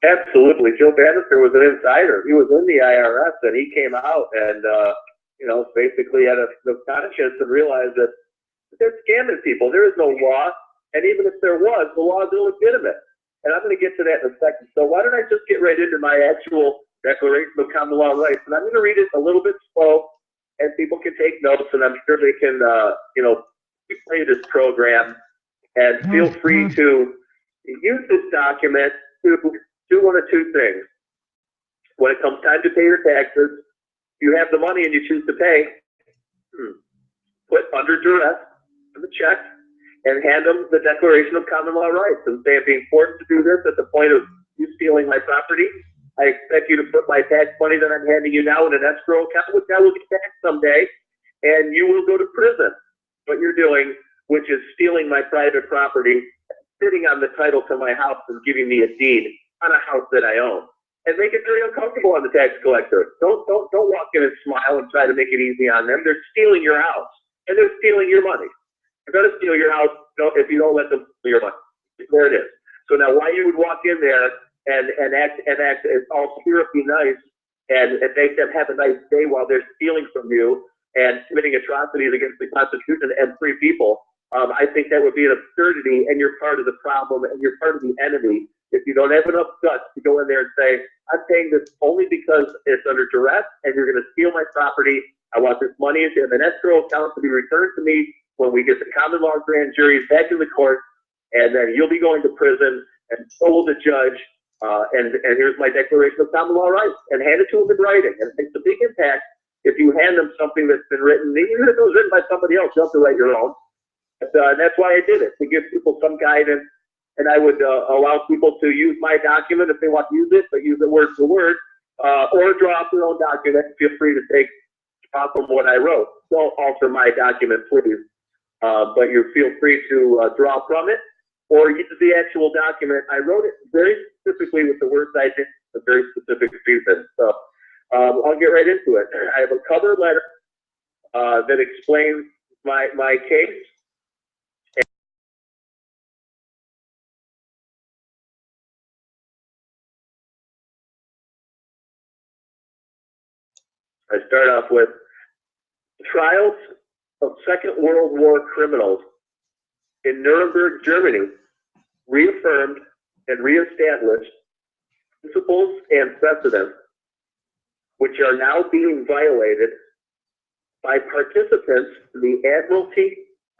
Absolutely. Joe Bannister was an insider. He was in the IRS, and he came out and, you know, basically had a conscience and realized that they're scamming people. There is no law, and even if there was, the law is illegitimate. And I'm going to get to that in a second. So why don't I just get right into my actual Declaration of Common Law Rights, and I'm going to read it a little bit slow, and people can take notes, and I'm sure they can, you know, play this program, and feel free to use this document to do one of two things. When it comes time to pay your taxes, you have the money and you choose to pay, put under duress the check and hand them the Declaration of Common Law Rights and say, I'm being forced to do this at the point of you stealing my property. I expect you to put my tax money that I'm handing you now in an escrow account, which I will get back someday, and you will go to prison. What you're doing, which is stealing my private property, sitting on the title to my house and giving me a deed on a house that I own, and make it very uncomfortable on the tax collector. Don't walk in and smile and try to make it easy on them. They're stealing your house, and they're stealing your money. They're going to steal your house if you don't let them steal your money. There it is. So now, why you would walk in there and act as all spiritually nice and make them have a nice day while they're stealing from you and committing atrocities against the Constitution and free people? I think that would be an absurdity, and you're part of the problem, and you're part of the enemy if you don't have enough guts to go in there and say, I'm paying this only because it's under duress, and you're going to steal my property. I want this money in an escrow account to be returned to me when we get the common law grand juries back in the court, and then you'll be going to prison, and so will the judge, and here's my Declaration of Common Law Rights, and hand it to them in writing. And it makes a big impact if you hand them something that's been written, even if it was written by somebody else. You have to write your own. And that's why I did it, to give people some guidance. And I would allow people to use my document if they want to use it, but use it word for word, or draw up their own document. Feel free to take from what I wrote. Don't alter my document, please. But you feel free to draw from it, or use the actual document. I wrote it very specifically with the words I did, a very specific reason. So I'll get right into it. I have a cover letter that explains my case. I start off with trials of Second World War criminals in Nuremberg, Germany, reaffirmed and reestablished principles and precedents which are now being violated by participants in the Admiralty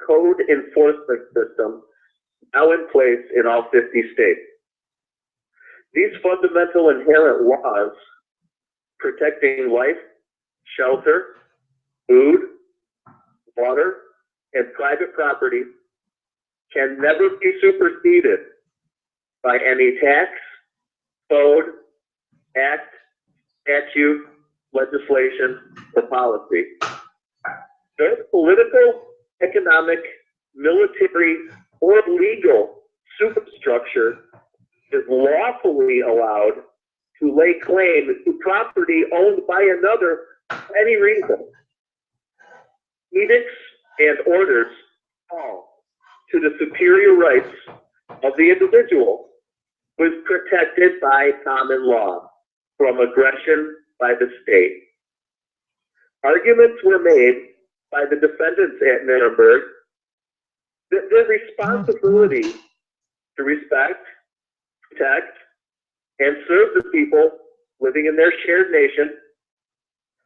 Code Enforcement System now in place in all 50 states. These fundamental inherent laws protecting life, shelter, food, water, and private property can never be superseded by any tax, code, act, statute, legislation, or policy. No political, economic, military, or legal superstructure is lawfully allowed to lay claim to property owned by another for any reason. Edicts and orders call to the superior rights of the individual who is protected by common law from aggression by the state. Arguments were made by the defendants at Nuremberg The responsibility to respect, protect, and serve the people living in their shared nation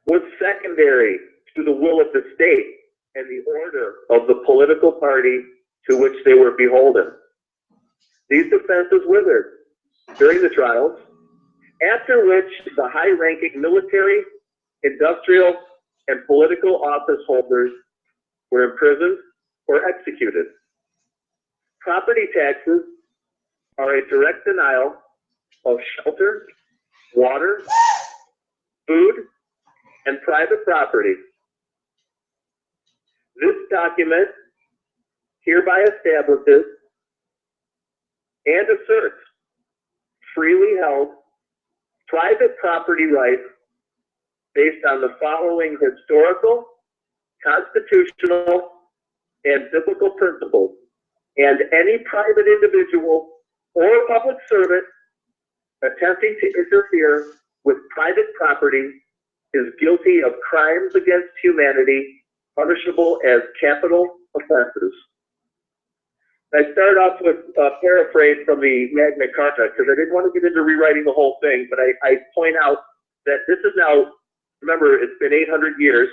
was secondary to the will of the state and the order of the political party to which they were beholden. These defenses withered during the trials, after which the high-ranking military, industrial, and political office holders were imprisoned or executed. Property taxes are a direct denial of shelter, water, food, and private property. This document hereby establishes and asserts freely held private property rights based on the following historical, constitutional, and biblical principles, and any private individual or public servant attempting to interfere with private property is guilty of crimes against humanity, punishable as capital offenses. I start off with a paraphrase from the Magna Carta because I didn't want to get into rewriting the whole thing, but I point out that this is now, remember, it's been 800 years.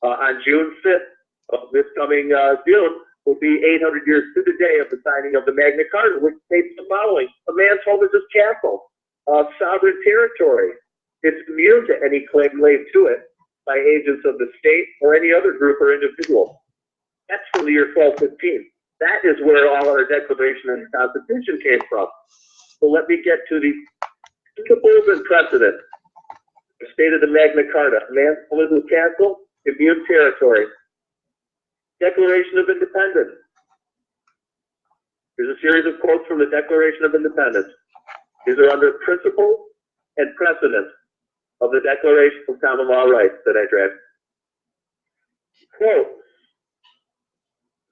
On June 5th of this coming June will be 800 years to the day of the signing of the Magna Carta, which states the following: a man's home is his castle, sovereign territory. It's immune to any claim laid to it by agents of the state or any other group or individual. That's from the year 1215. That is where all our Declaration and Constitution came from. So let me get to the principles and precedent. The state of the Magna Carta: a man's home is his castle, immune territory. Declaration of Independence. Here's a series of quotes from the Declaration of Independence. These are under principles and precedent of the Declaration of Common Law Rights that I drafted. Quote,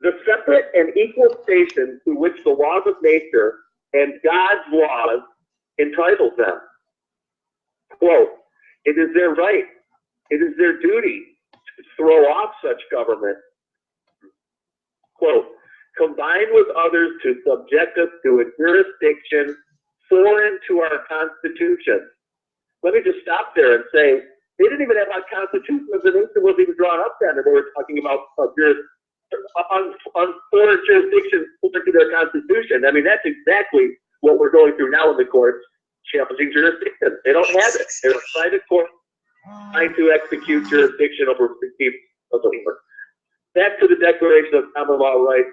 the separate and equal station to which the laws of nature and God's laws entitle them. Quote, it is their right, it is their duty to throw off such government. Quote, combine with others to subject us to a jurisdiction foreign to our Constitution. Let me just stop there and say, they didn't even have a Constitution of the nation wasn't even drawn up then, and they were talking about on foreign jurisdictions foreign to their Constitution. I mean, that's exactly what we're going through now in the courts, challenging jurisdiction. They don't have it. They're a private court trying to execute jurisdiction over the people of the world. Back to the Declaration of Common Law Rights,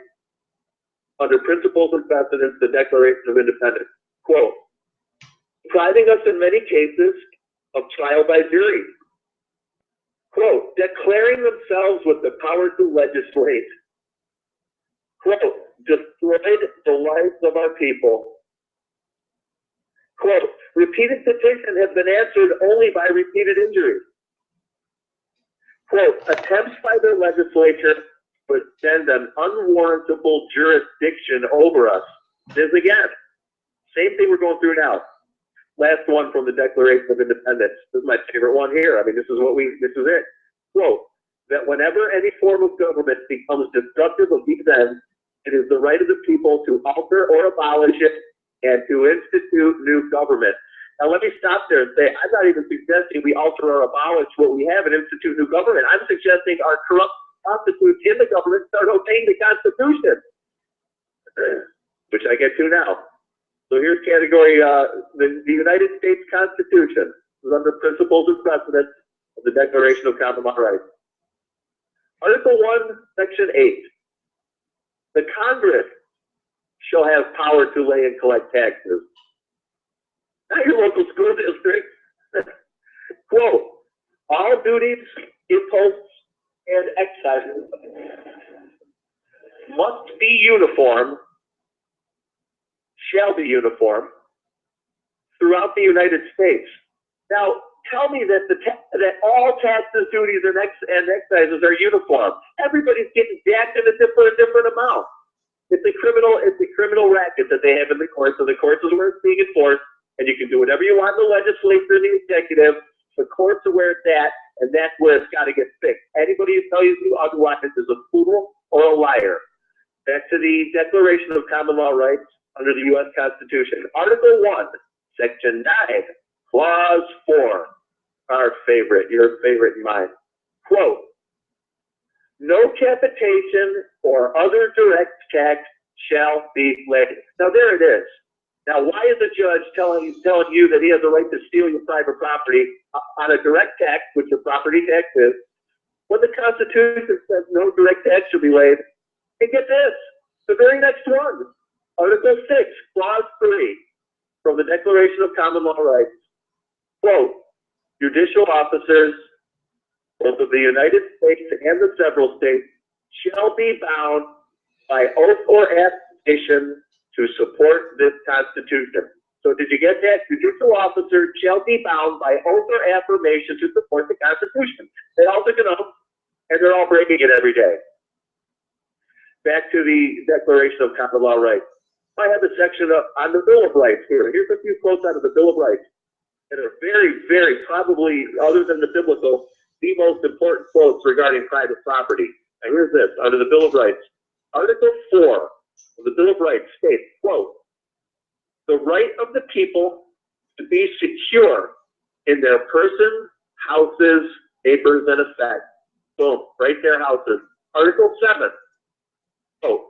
under principles and precedents, the Declaration of Independence. Quote, depriving us in many cases of trial by jury. Quote, declaring themselves with the power to legislate. Quote, destroyed the lives of our people. Quote, repeated petitions have been answered only by repeated injuries. Quote, attempts by their legislature to extend an unwarrantable jurisdiction over us. This again, same thing we're going through now. Last one from the Declaration of Independence. This is my favorite one here. I mean, this is it. Quote, that whenever any form of government becomes destructive of these ends, it is the right of the people to alter or abolish it and to institute new government. Now, let me stop there and say, I'm not even suggesting we alter or abolish what we have and institute new government. I'm suggesting our corrupt constitutes in the government start obeying the Constitution, which I get to now. So here's category, the United States Constitution is under principles and precedents of the Declaration of Common Law Rights. Article 1, Section 8. The Congress shall have power to lay and collect taxes. Not your local school district. Quote, all duties, imposts, and excises must be uniform, shall be uniform, throughout the United States. Now, tell me that that all taxes, duties, and excises are uniform. Everybody's getting jacked in a different amount. It's a criminal racket that they have in the courts, so the courts is where it's being enforced, and you can do whatever you want in the legislature and the executive. The courts are where it's at, and that's where it's got to get fixed. Anybody who tells you otherwise is a fool or a liar. Back to the Declaration of Common Law Rights under the U.S. Constitution. Article 1, Section 9, Clause 4. Our favorite, your favorite and mine. Quote, no capitation or other direct tax shall be levied. Now there it is. Now why is a judge telling you that he has the right to steal your private property on a direct tax, which a property tax is, when the Constitution says no direct tax shall be laid? And get this, the very next one, Article 6, Clause 3, from the Declaration of Common Law Rights. Quote, judicial officers, both of the United States and the several states, shall be bound by oath or affirmation to support this Constitution. So did you get that? Judicial officers shall be bound by oath or affirmation to support the Constitution. They all took an oath, and they're all breaking it every day. Back to the Declaration of Common Law Rights. I have a section on the Bill of Rights here. Here's a few quotes out of the Bill of Rights that are very, very probably, other than the biblical, the most important quotes regarding private property. And here's this, under the Bill of Rights. Article 4 of the Bill of Rights states, quote, the right of the people to be secure in their person, houses, papers, and effects. Boom, right there, houses. Article 7, quote,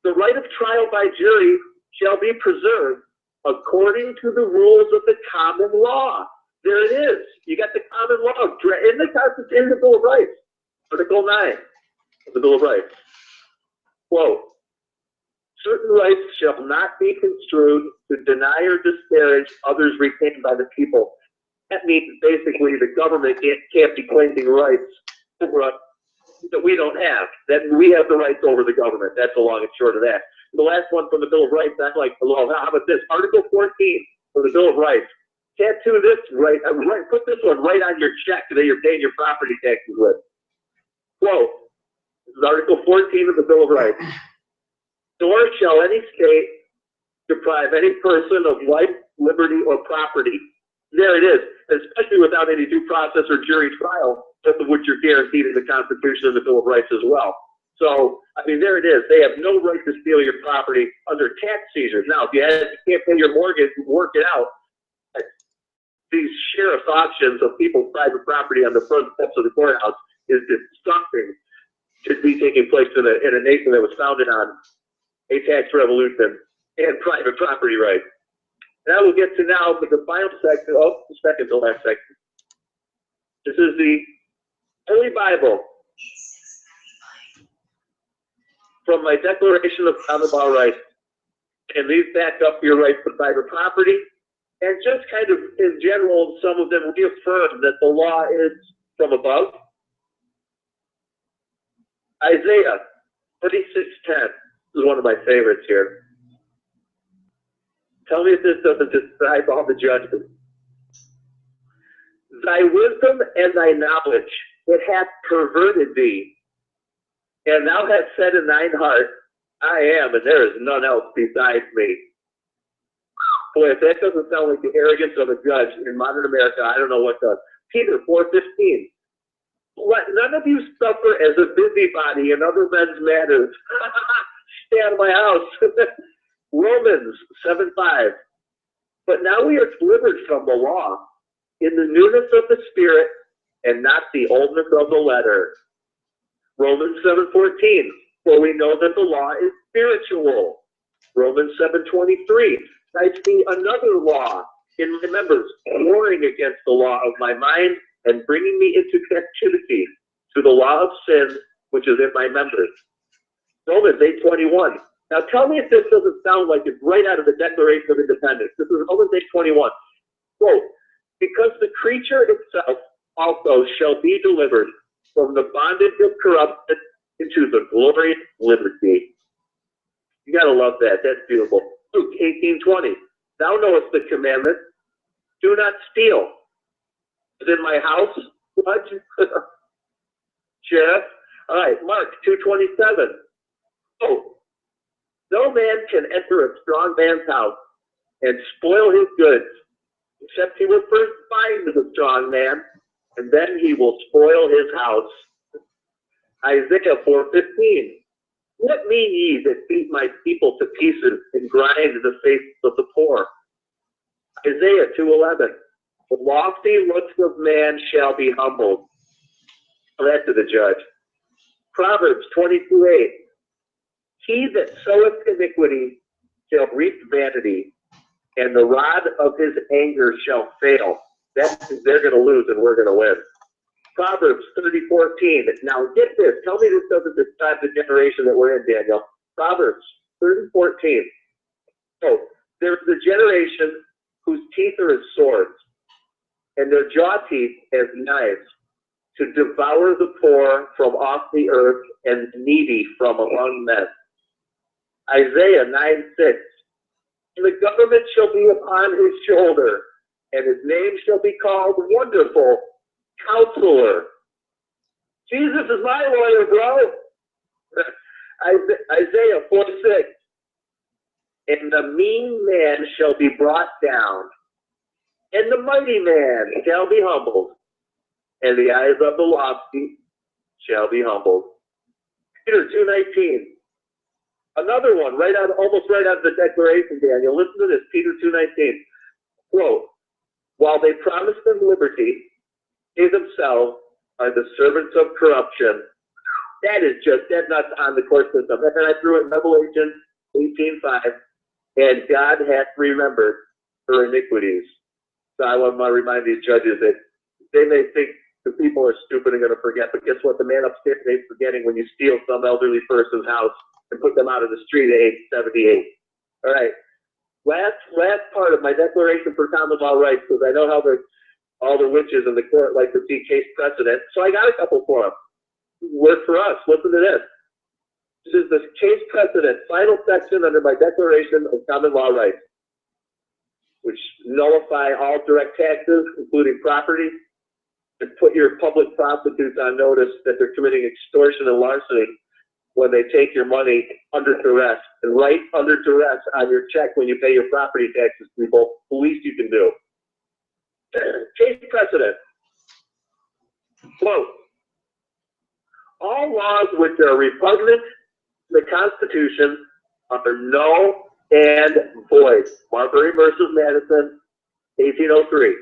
the right of trial by jury shall be preserved according to the rules of the common law. There it is. You got the common law in the Constitution, in the Bill of Rights. Article 9 of the Bill of Rights. Quote, certain rights shall not be construed to deny or disparage others retained by the people. That means basically the government can't be claiming rights over us that we don't have. That we have the rights over the government. That's the long and short of that. The last one from the Bill of Rights, I like below. How about this? Article 14 of the Bill of Rights. Tattoo this put this one right on your check that you're paying your property taxes with. Quote, this is Article 14 of the Bill of Rights. Nor shall any state deprive any person of life, liberty, or property. There it is, especially without any due process or jury trial, both of which are guaranteed in the Constitution and the Bill of Rights as well. So, I mean, there it is. They have no right to steal your property under tax seizures. Now, if you can't pay your mortgage, work it out. These sheriff's auctions of people's private property on the front steps of the courthouse is disgusting. Should be taking place in a nation that was founded on a tax revolution and private property rights. Now we'll get to now the final section, the second to last section. This is the Holy Bible from my Declaration of Common Law Rights. And these back up your rights to private property. And just kind of in general, some of them reaffirm that the law is from above. Isaiah 36:10 is one of my favorites here. Tell me if this doesn't describe all the judgments. Thy wisdom and thy knowledge, it hath perverted thee. And thou hast said in thine heart, I am, and there is none else besides me. Boy, if that doesn't sound like the arrogance of a judge in modern America, I don't know what does. Peter 4:15. Let none of you suffer as a busybody in other men's matters. Stay out of my house. Romans 7:5. But now we are delivered from the law in the newness of the Spirit and not the oldness of the letter. Romans 7:14. For we know that the law is spiritual. Romans 7:23. I see another law in my members, warring against the law of my mind and bringing me into captivity to the law of sin, which is in my members. Romans 8:21. Now tell me if this doesn't sound like it's right out of the Declaration of Independence. This is Romans 8:21. Quote, because the creature itself also shall be delivered from the bondage of corruption into the glorious liberty. You gotta love that. That's beautiful. Luke 18:20. Thou knowest the commandment. Do not steal. Is in my house, judge? Sheriff? All right, Mark 2:27. Oh, no man can enter a strong man's house and spoil his goods, except he will first bind the strong man, and then he will spoil his house. Isaiah 4:15. What mean ye that beat my people to pieces and grind the faces of the poor? Isaiah 2:11. The lofty looks of man shall be humbled. Tell that to the judge. Proverbs 22:8. He that soweth iniquity shall reap vanity, and the rod of his anger shall fail. That means they're going to lose and we're going to win. Proverbs 30:14. Now get this. Tell me this doesn't describe the generation that we're in, Daniel. Proverbs 30:14. So there's the generation whose teeth are as swords, and their jaw teeth as knives, to devour the poor from off the earth and the needy from among men. Isaiah 9:6. And the government shall be upon his shoulder, and his name shall be called Wonderful Counselor. Jesus is my lawyer, bro. Isaiah 4:6. And the mean man shall be brought down, and the mighty man shall be humbled, and the eyes of the lofty shall be humbled. Peter 2:19. Another one, almost right out of the Declaration, Daniel. Listen to this, Peter 2:19. Quote, while they promise them liberty, they themselves are the servants of corruption. That's not on the court system. And then I threw it in Revelation 18:5, and God hath remembered her iniquities. So I want to remind these judges that they may think the people are stupid and going to forget, but guess what? The man upstairs ain't forgetting when you steal some elderly person's house and put them out of the street at age 78. All right. Last part of my declaration for common law rights, because I know how all the witches in the court like to see case precedent. So I got a couple for them. Work for us. Listen to this. This is the case precedent, final section under my Declaration of Common Law Rights, which nullify all direct taxes, including property, and put your public prostitutes on notice that they're committing extortion and larceny when they take your money under duress. And write under duress on your check when you pay your property taxes, people. The least you can do. Case precedent. Quote, all laws which are repugnant to the Constitution are null and void. Marbury versus Madison, 1803.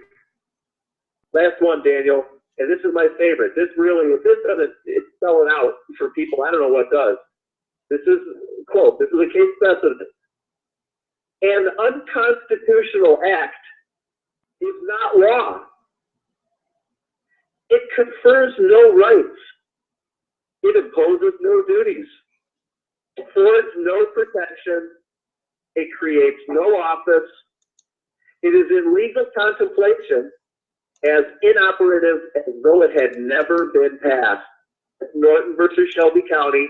Last one, Daniel, and this is my favorite. This really, if this doesn't, it's spelling out for people, I don't know what does. This is, quote, this is a case precedent. An unconstitutional act is not law. It confers no rights. It imposes no duties. It affords no protection. It creates no office. It is in legal contemplation as inoperative as though it had never been passed. Norton versus Shelby County,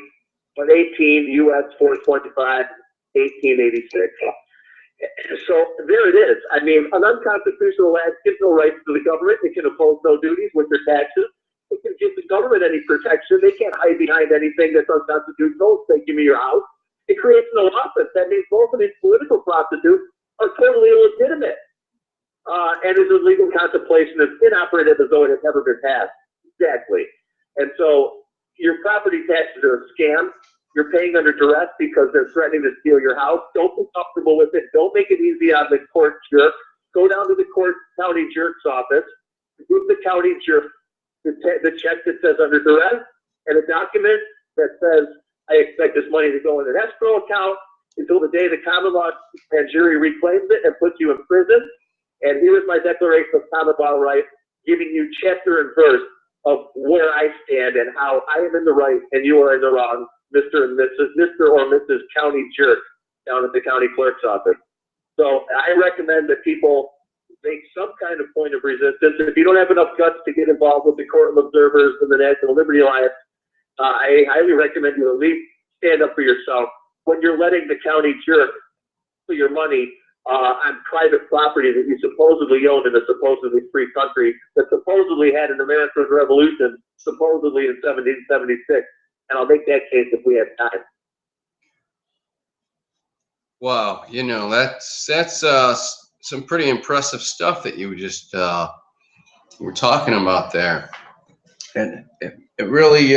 118 U.S. 425, 1886. So there it is. I mean, an unconstitutional act gives no rights to the government. It can impose no duties, which are taxes. It can give the government any protection. They can't hide behind anything that's unconstitutional. Say, give me your house. It creates no office. That means both of these political prostitutes are totally illegitimate. And is in legal contemplation as inoperative as though it had never been passed. Exactly. And so your property taxes are a scam. You're paying under duress because they're threatening to steal your house. Don't be comfortable with it. Don't make it easy on the court jerk. Go down to the county jerk's office, give the county jerk the check that says under duress and a document that says, I expect this money to go in an escrow account until the day the common law and jury reclaims it and puts you in prison. And here is my Declaration of Common Law Rights, giving you chapter and verse of where I stand and how I am in the right and you are in the wrong, Mr. or Mrs. County Jerk down at the county clerk's office. So I recommend that people make some kind of point of resistance. If you don't have enough guts to get involved with the Court of Observers and the National Liberty Alliance, I highly recommend you at least stand up for yourself when you're letting the county jerk put your money on private property that you supposedly owned in a supposedly free country that supposedly had an American Revolution, supposedly in 1776. And I'll make that case if we have time. Wow, you know, that's some pretty impressive stuff that you just were talking about there, and it really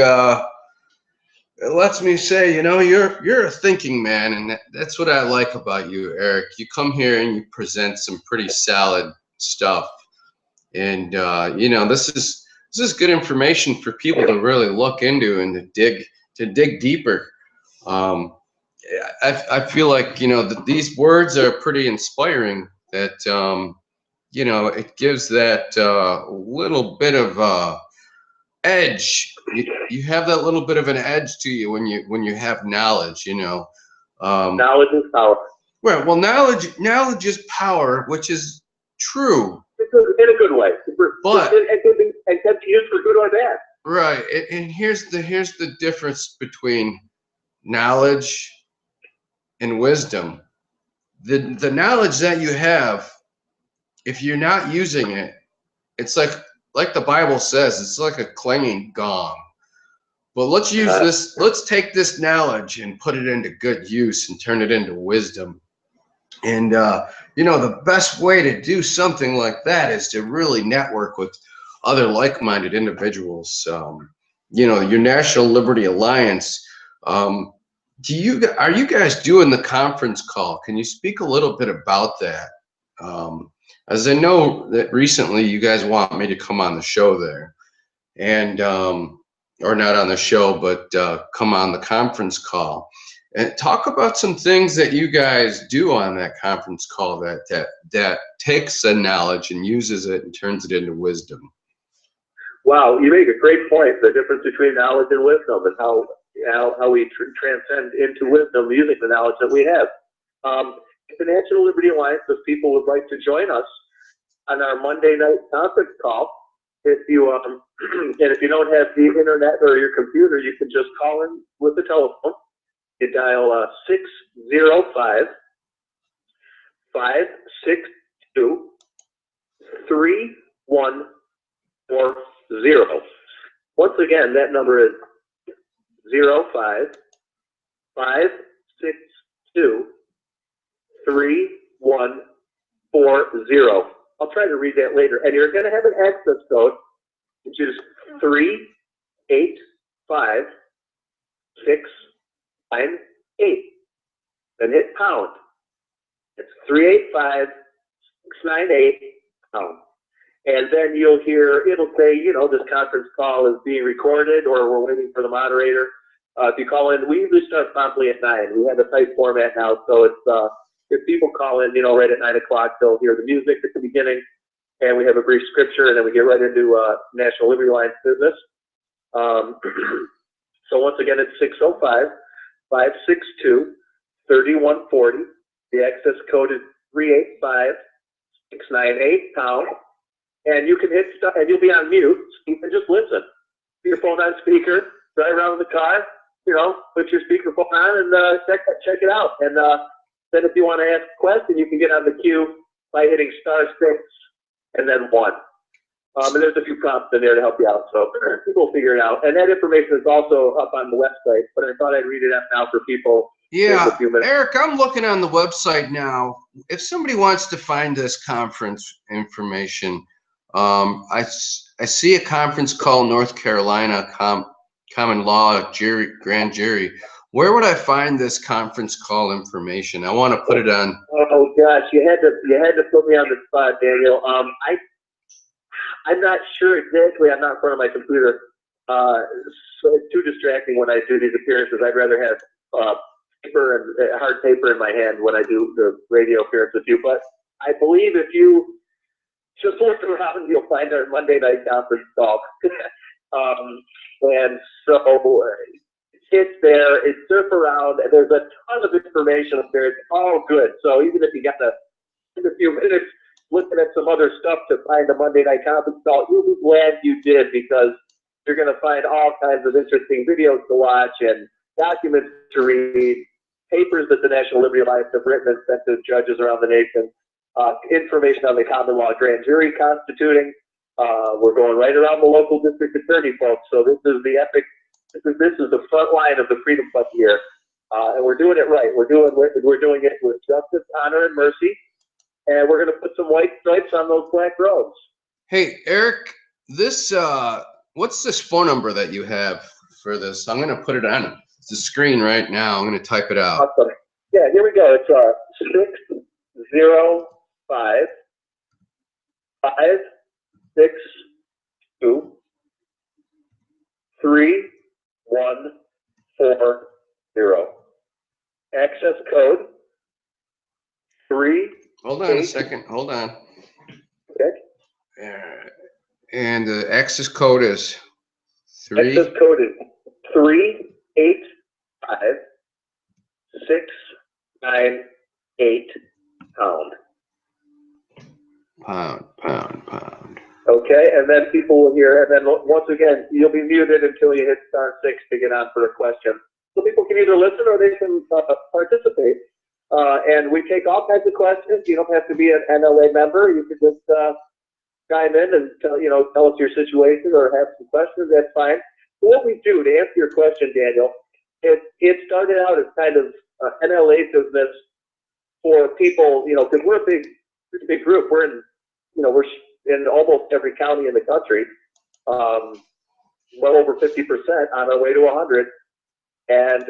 it lets me say, you know, you're a thinking man, and that's what I like about you, Eric. You come here and you present some pretty solid stuff, and you know, this is good information for people to really look into and to dig deeper. Um, I feel like, you know, that these words are pretty inspiring. That you know, it gives that little bit of edge. You have that little bit of an edge to you when you have knowledge. You know, Knowledge is power. well, knowledge is power, which is true. In a good way, But it can be used for good or bad. right, and here's the difference between knowledge and wisdom. The knowledge that you have, if you're not using it, it's like the Bible says, it's like a clanging gong. But let's use this. Let's take this knowledge and put it into good use and turn it into wisdom. And you know, the best way to do something like that is to really network with other like-minded individuals. You know, your National Liberty Alliance. Are you guys doing the conference call? Can you speak a little bit about that? As I know that recently you guys want me to come on the show there, and or not on the show, but come on the conference call and talk about some things that you guys do on that conference call that takes the knowledge and uses it and turns it into wisdom. Wow, you make a great point. The difference between knowledge and wisdom, and how we transcend into wisdom using the knowledge that we have. The National Liberty Alliance, if people would like to join us on our Monday night conference call, if you and if you don't have the internet or your computer, you can just call in with the telephone. You dial 605-562-3140. Once again, that number is 05-562-3140. I'll try to read that later. And you're going to have an access code, which is 385698. Then hit pound. It's 385698 pound. And then you'll hear, it'll say, you know, this conference call is being recorded, or we're waiting for the moderator. If you call in, we usually start promptly at 9. We have a tight format now, so it's if people call in, you know, right at 9 o'clock, they'll hear the music at the beginning, and we have a brief scripture, and then we get right into National Liberty Alliance business. So once again, it's 605-562-3140. The access code is 385698 pound. And you can hit stuff, and you'll be on mute. You can just listen. Put your phone on speaker, drive around in the car, you know, put your speakerphone on and check it out. And then if you want to ask a question, you can get on the queue by hitting *6 and then 1. And there's a few prompts in there to help you out, so people will figure it out. And that information is also up on the website, but I thought I'd read it out now for people. Yeah, Eric, I'm looking on the website now. If somebody wants to find this conference information, I see a conference call, North Carolina Common Law Grand Jury. Where would I find this conference call information? I want to put it on. Oh gosh, you had to put me on the spot, Daniel. I'm not sure exactly. I'm not in front of my computer, so it's too distracting when I do these appearances. I'd rather have paper and hard paper in my hand when I do the radio appearance with you. But I believe if you just look around, you'll find our Monday night conference call. And so it's there. It's surf around. And there's a ton of information up there. It's all good. So even if you got to spend a few minutes looking at some other stuff to find the Monday night conference call, you'll be glad you did, because you're going to find all kinds of interesting videos to watch and documents to read, papers that the National Liberty Alliance have written and sent to judges around the nation, information on the common law grand jury constituting. We're going right around the local district attorney, folks. So this is the epic. This is the front line of the Freedom Fund here, and we're doing it right. We're doing it with justice, honor, and mercy, and we're going to put some white stripes on those black robes. Hey, Eric, this what's this phone number that you have for this? I'm going to put it on the screen right now. I'm going to type it out. Awesome. Yeah, here we go. It's 605 562 3140. Access code 3. Hold on a second. Hold on. Okay. And the access code is 3. Access code is 385698 pound. Pound. Okay, and then people will hear, and then once again, you'll be muted until you hit *6 to get on for a question. So people can either listen or they can participate. And we take all kinds of questions. You don't have to be an NLA member. You can just chime in and tell us your situation or have some questions. That's fine. So what we do, to answer your question, Daniel, it started out as kind of NLA business for people, because we're a pretty big group. We're in, we're in almost every county in the country, well over 50% on our way to 100. And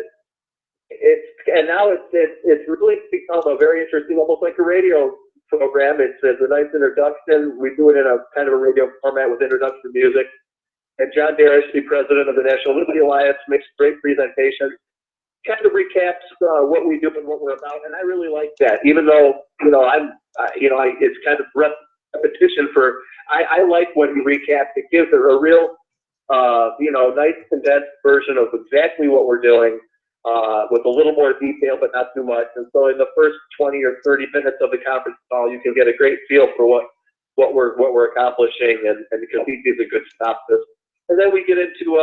now it's really become a very interesting, almost like a radio program. It's a nice introduction. We do it in a kind of a radio format with introduction music. And John Darish, the president of the National Liberty Alliance, makes great presentations, kind of recaps what we do and what we're about. And I really like that, even though, it's kind of repetition I like when he recaps. It gives it a real, nice condensed version of exactly what we're doing, with a little more detail, but not too much. And so in the first 20 or 30 minutes of the conference call, you can get a great feel for what we're accomplishing, and because he gives a good synopsis. And then we get into,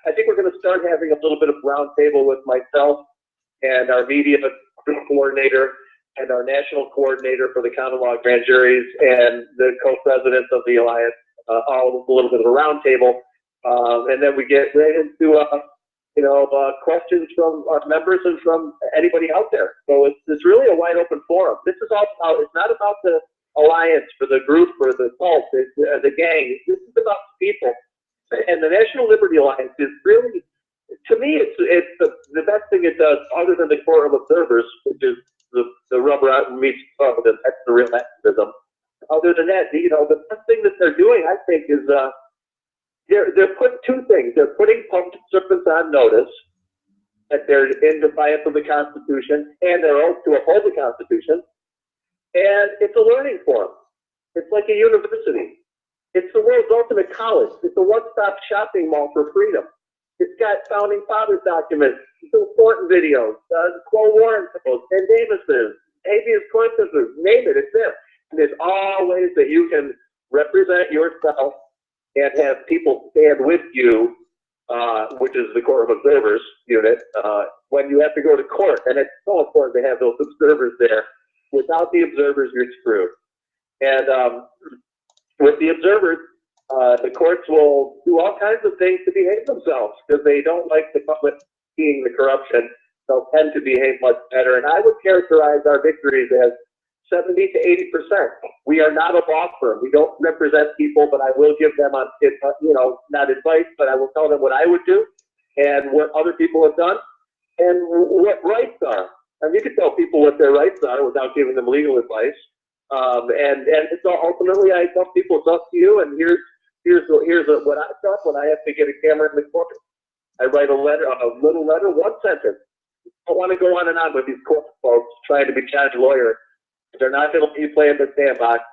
I think we're going to start having a little bit of roundtable with myself and our media coordinator and our national coordinator for the common law grand juries and the co-presidents of the alliance, all a little bit of a roundtable. And then we get right into questions from our members and from anybody out there. So it's really a wide open forum. This is all about, it's not about the alliance for the group or the cult, it's the gang. This is about people. And the National Liberty Alliance is really, to me, it's the best thing it does, other than the Court of Observers, which is the rubber meets the road, that's the real activism. Other than that, the best thing that they're doing, I think, is they're putting two things. They're putting participants on notice that they're in defiance of the Constitution and their oath to uphold the Constitution. And it's a learning forum. It's like a university. It's the world's ultimate college. It's a one-stop shopping mall for freedom. It's got founding fathers documents, Bill Thornton videos, Quo Warren posts, and Davis's, habeas corpus, name it, it's there. And there's all ways that you can represent yourself and have people stand with you, which is the Court of Observers unit, when you have to go to court. And it's so important to have those observers there. Without the observers, you're screwed. And with the observers, the courts will do all kinds of things to behave themselves because they don't like the public seeing the corruption. They'll tend to behave much better. And I would characterize our victories as 70 to 80%. We are not a law firm. We don't represent people, but I will give them, not advice, but I will tell them what I would do and what other people have done and what rights are. And you can tell people what their rights are without giving them legal advice. And it's ultimately, I tell people, it's up to you. And here's what I've done when I have to get a camera in the court. I write a little letter, one sentence. I don't want to go on and on with these court folks trying to be judge lawyer. They're not going to let you play in the sandbox,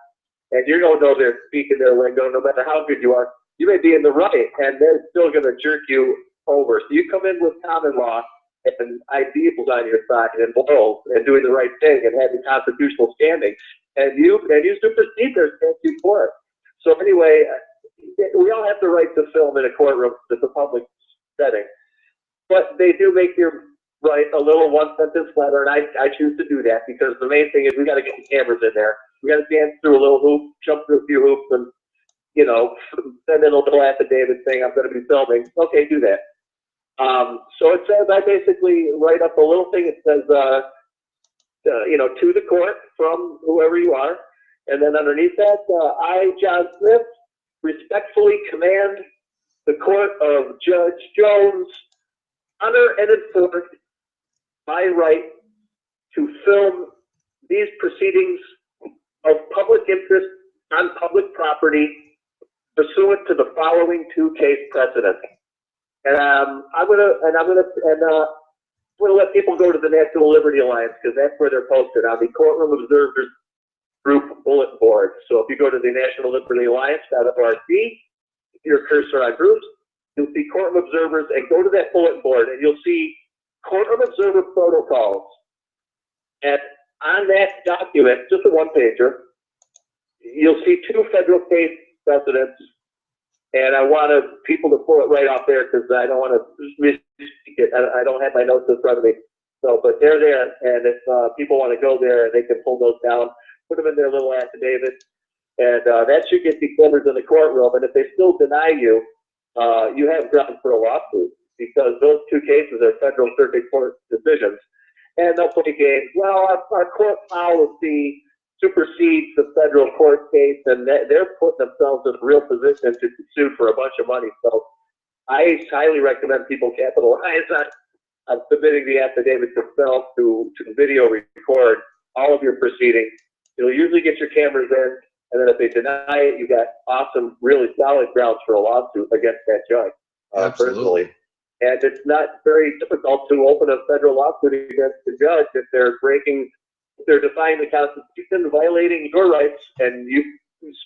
and you're going to know they're speaking their lingo. No matter how good you are, you may be in the right, and they're still going to jerk you over. So you come in with common law and ideals on your side and morals and doing the right thing and having constitutional standing, and you supersede their statute for it. So anyway, we all have the right to film in a courtroom. It's a public setting, but they do make you write a little one-sentence letter, and I choose to do that because the main thing is we got to get the cameras in there. We got to dance through a little hoop, jump through a few hoops, and send in a little affidavit saying I'm going to be filming. Okay, do that. So it says I basically write up a little thing. It says, to the court from whoever you are, and then underneath that, I, John Smith, respectfully command the court of Judge Jones honor and enforce my right to film these proceedings of public interest on public property pursuant to the following two case precedents. And I'm gonna let people go to the National Liberty Alliance because that's where they're posted on the Courtroom Observers Group bulletin board. So if you go to the National Liberty Alliance.org, your cursor on groups, you'll see Courtroom Observers, and go to that bulletin board and you'll see Courtroom Observer protocols. And on that document, just a one-pager, you'll see two federal case precedents. And I want people to pull it right off there because I don't want to misspeak it. I don't have my notes in front of me. So, but they're there, and if people want to go there, they can pull those down, put them in their little affidavit, and that should get these members in the courtroom. And if they still deny you, you have grounds for a lawsuit because those two cases are federal circuit court decisions. And they'll play games. Well, our court policy supersedes the federal court case, and they're putting themselves in a real position to be sued for a bunch of money. So I highly recommend people capitalize on submitting the affidavit yourself to video record all of your proceedings. You'll usually get your cameras in, and then if they deny it, you got awesome, really solid grounds for a lawsuit against that judge. Personally. And it's not very difficult to open a federal lawsuit against the judge if they're defying the Constitution, violating your rights, and you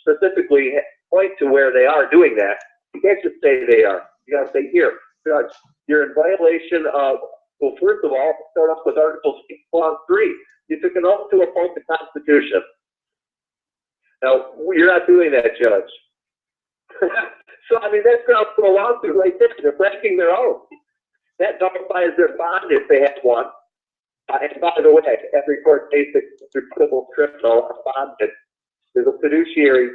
specifically point to where they are doing that. You can't just say they are. You got to say, here, Judge, you're in violation of, well, first of all, start off with Article 6, Clause 3. You took an oath to uphold the Constitution. Now, you're not doing that, Judge. So, I mean, that's grounds for a lawsuit right there. They're breaking their oath. That nullifies their bond if they have one. And by the way, every court case that's reputable criminal or bonded, there's a fiduciary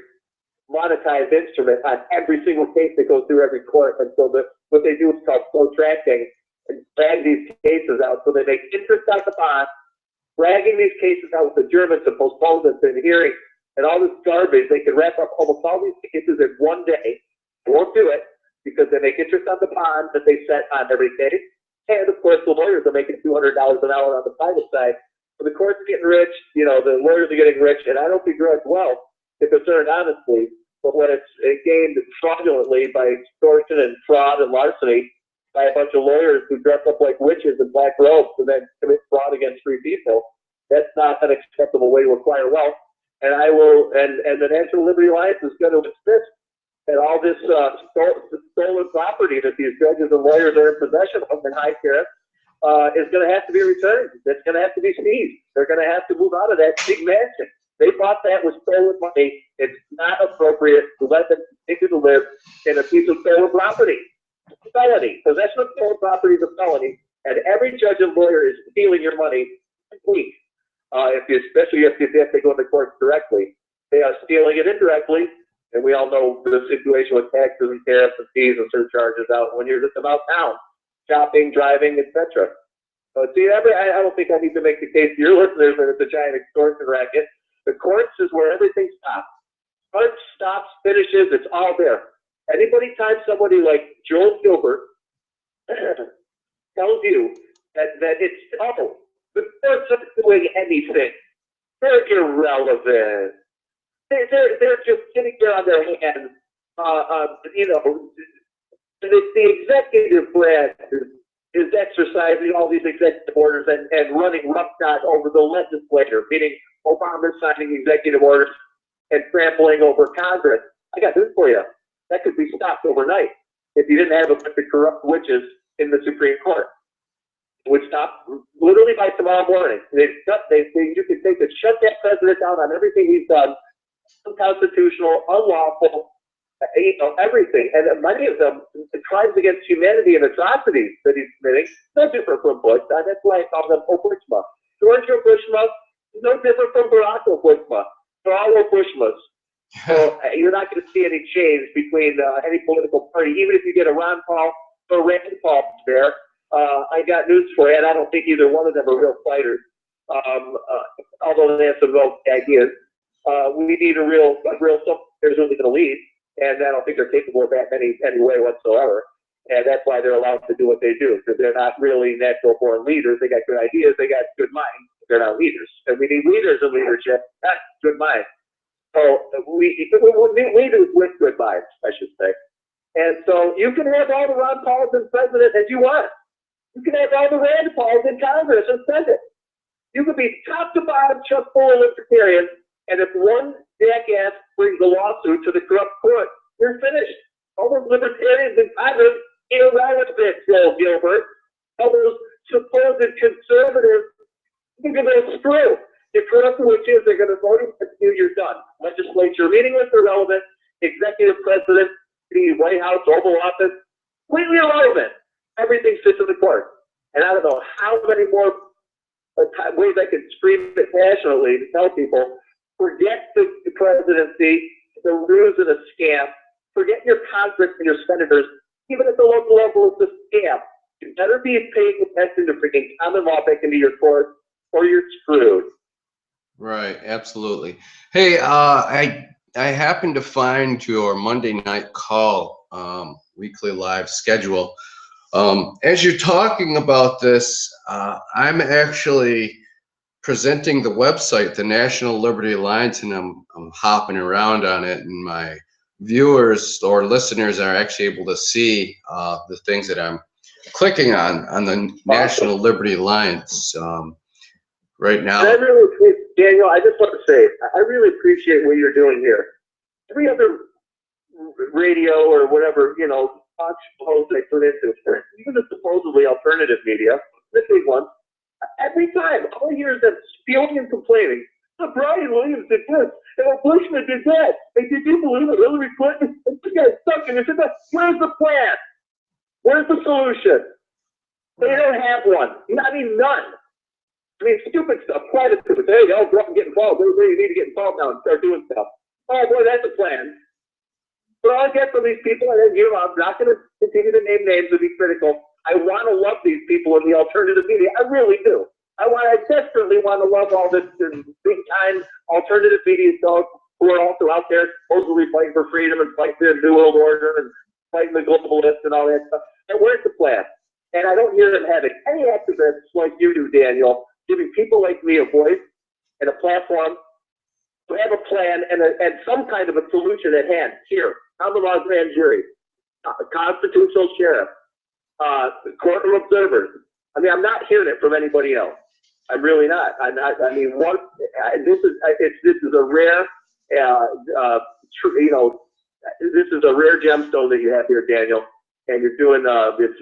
monetized instrument on every single case that goes through every court. And so what they do is called protracting and drag these cases out. So they make interest on the bond, dragging these cases out with adjournments and postponements and hearings and all this garbage. They can wrap up almost all these cases in one day. They won't do it because they make interest on the bond that they set on every case. And of course, the lawyers are making $200 an hour on the private side. So the court's getting rich, you know, the lawyers are getting rich, and I don't begrudge wealth if it's earned honestly, but when it's gained fraudulently by extortion and fraud and larceny by a bunch of lawyers who dress up like witches in black robes and then commit fraud against free people, that's not an acceptable way to acquire wealth. And I will, and the National Liberty Alliance is going to insist that all this stolen property that these judges and lawyers are in possession of in high care is going to have to be returned. It's going to have to be seized. They're going to have to move out of that big mansion. They thought that was stolen money. It's not appropriate to let them continue to live in a piece of stolen property. It's a felony. Possession of stolen property is a felony, and every judge and lawyer is stealing your money complete. Especially if they go into court directly. They are stealing it indirectly. And we all know the situation with taxes and tariffs and fees and surcharges out when you're just about town, shopping, driving, etc. So see, I don't think I need to make the case to your listeners that it's a giant extortion racket. The courts is where everything stops. Starts, stops, finishes, it's all there. Anytime somebody like Joel Gilbert tells you that it's, oh, the courts aren't doing anything, they're irrelevant. They're just sitting there on their hands, you know. The executive branch is exercising all these executive orders and running roughshod over the legislature, meaning Obama signing executive orders and trampling over Congress. I got this for you. That could be stopped overnight if you didn't have a bunch of corrupt witches in the Supreme Court. It would stop literally by tomorrow morning. You could shut that president down on everything he's done. Unconstitutional, unlawful, you know, everything. And many of them, the crimes against humanity and atrocities that he's committing, no different from Bush. That's why I call them Obushma. George Obushma is no different from Barack Obushma. They're all Obushmas. So you're not going to see any change between any political party, even if you get a Ron Paul or Rand Paul there. I got news for you, and I don't think either one of them are real fighters, although they have some real ideas. We need a real somebody who's really going to lead, and I don't think they're capable of that any way whatsoever. And that's why they're allowed to do what they do, because they're not really natural born leaders. They got good ideas, they got good minds, they're not leaders. And we need leaders in leadership, not good minds. So we need leaders with good minds, I should say. And so you can have all the Ron Pauls in president as you want. You can have all the Rand Pauls in Congress and Senate. You could be top to bottom chock full of libertarians, and if one jackass brings a lawsuit to the corrupt court, you're finished. All those libertarians in Congress, irrelevant, Joel Gilbert. All those supposed conservatives, they're going to screw. The corrupt which is they're going to vote against you, you're done. Legislature, meaningless, irrelevant. Executive president, the White House, Oval Office, completely irrelevant. Everything sits in the court. And I don't know how many more ways I could scream it passionately to tell people, forget the presidency, the ruse and a scam. Forget your Congress and your senators. Even at the local level, it's a scam. You better be paying attention to freaking common law back into your court, or you're screwed. Right, absolutely. Hey, I happened to find your Monday night call weekly live schedule. As you're talking about this, I'm actually presenting the website, the National Liberty Alliance, and I'm hopping around on it, and my viewers or listeners are actually able to see the things that I'm clicking on the National Liberty Alliance right now. And I really appreciate, Daniel, I just want to say, I really appreciate what you're doing here. Every other radio or whatever, talk shows I put into, even the supposedly alternative media, the big ones, every time, all I hear is them spewing and complaining. Oh, Brian Williams did this, and Bushman did that. And did you believe it? Hillary Clinton? And you guys suck. And where's the plan? Where's the solution? They don't have one. I mean, none. I mean, stupid stuff, platitudes. There you go, go up and get involved. Everybody need to get involved now and start doing stuff. Oh, boy, that's a plan. But all I get from these people, and I'm not going to continue to name names and be critical. I want to love these people in the alternative media. I really do. I desperately want to love all this big-time alternative media dogs who are also out there supposedly fighting for freedom and fighting the New World Order and fighting the globalists and all that stuff. And where's the plan? And I don't hear them having any activists like you do, Daniel, giving people like me a voice and a platform to have a plan and some kind of a solution at hand. Here, common law grand jury, constitutional sheriff, courtroom observers. I mean, I'm not hearing it from anybody else. I'm really not. I'm not. I mean, this is a rare, this is a rare gemstone that you have here, Daniel. And you're doing it's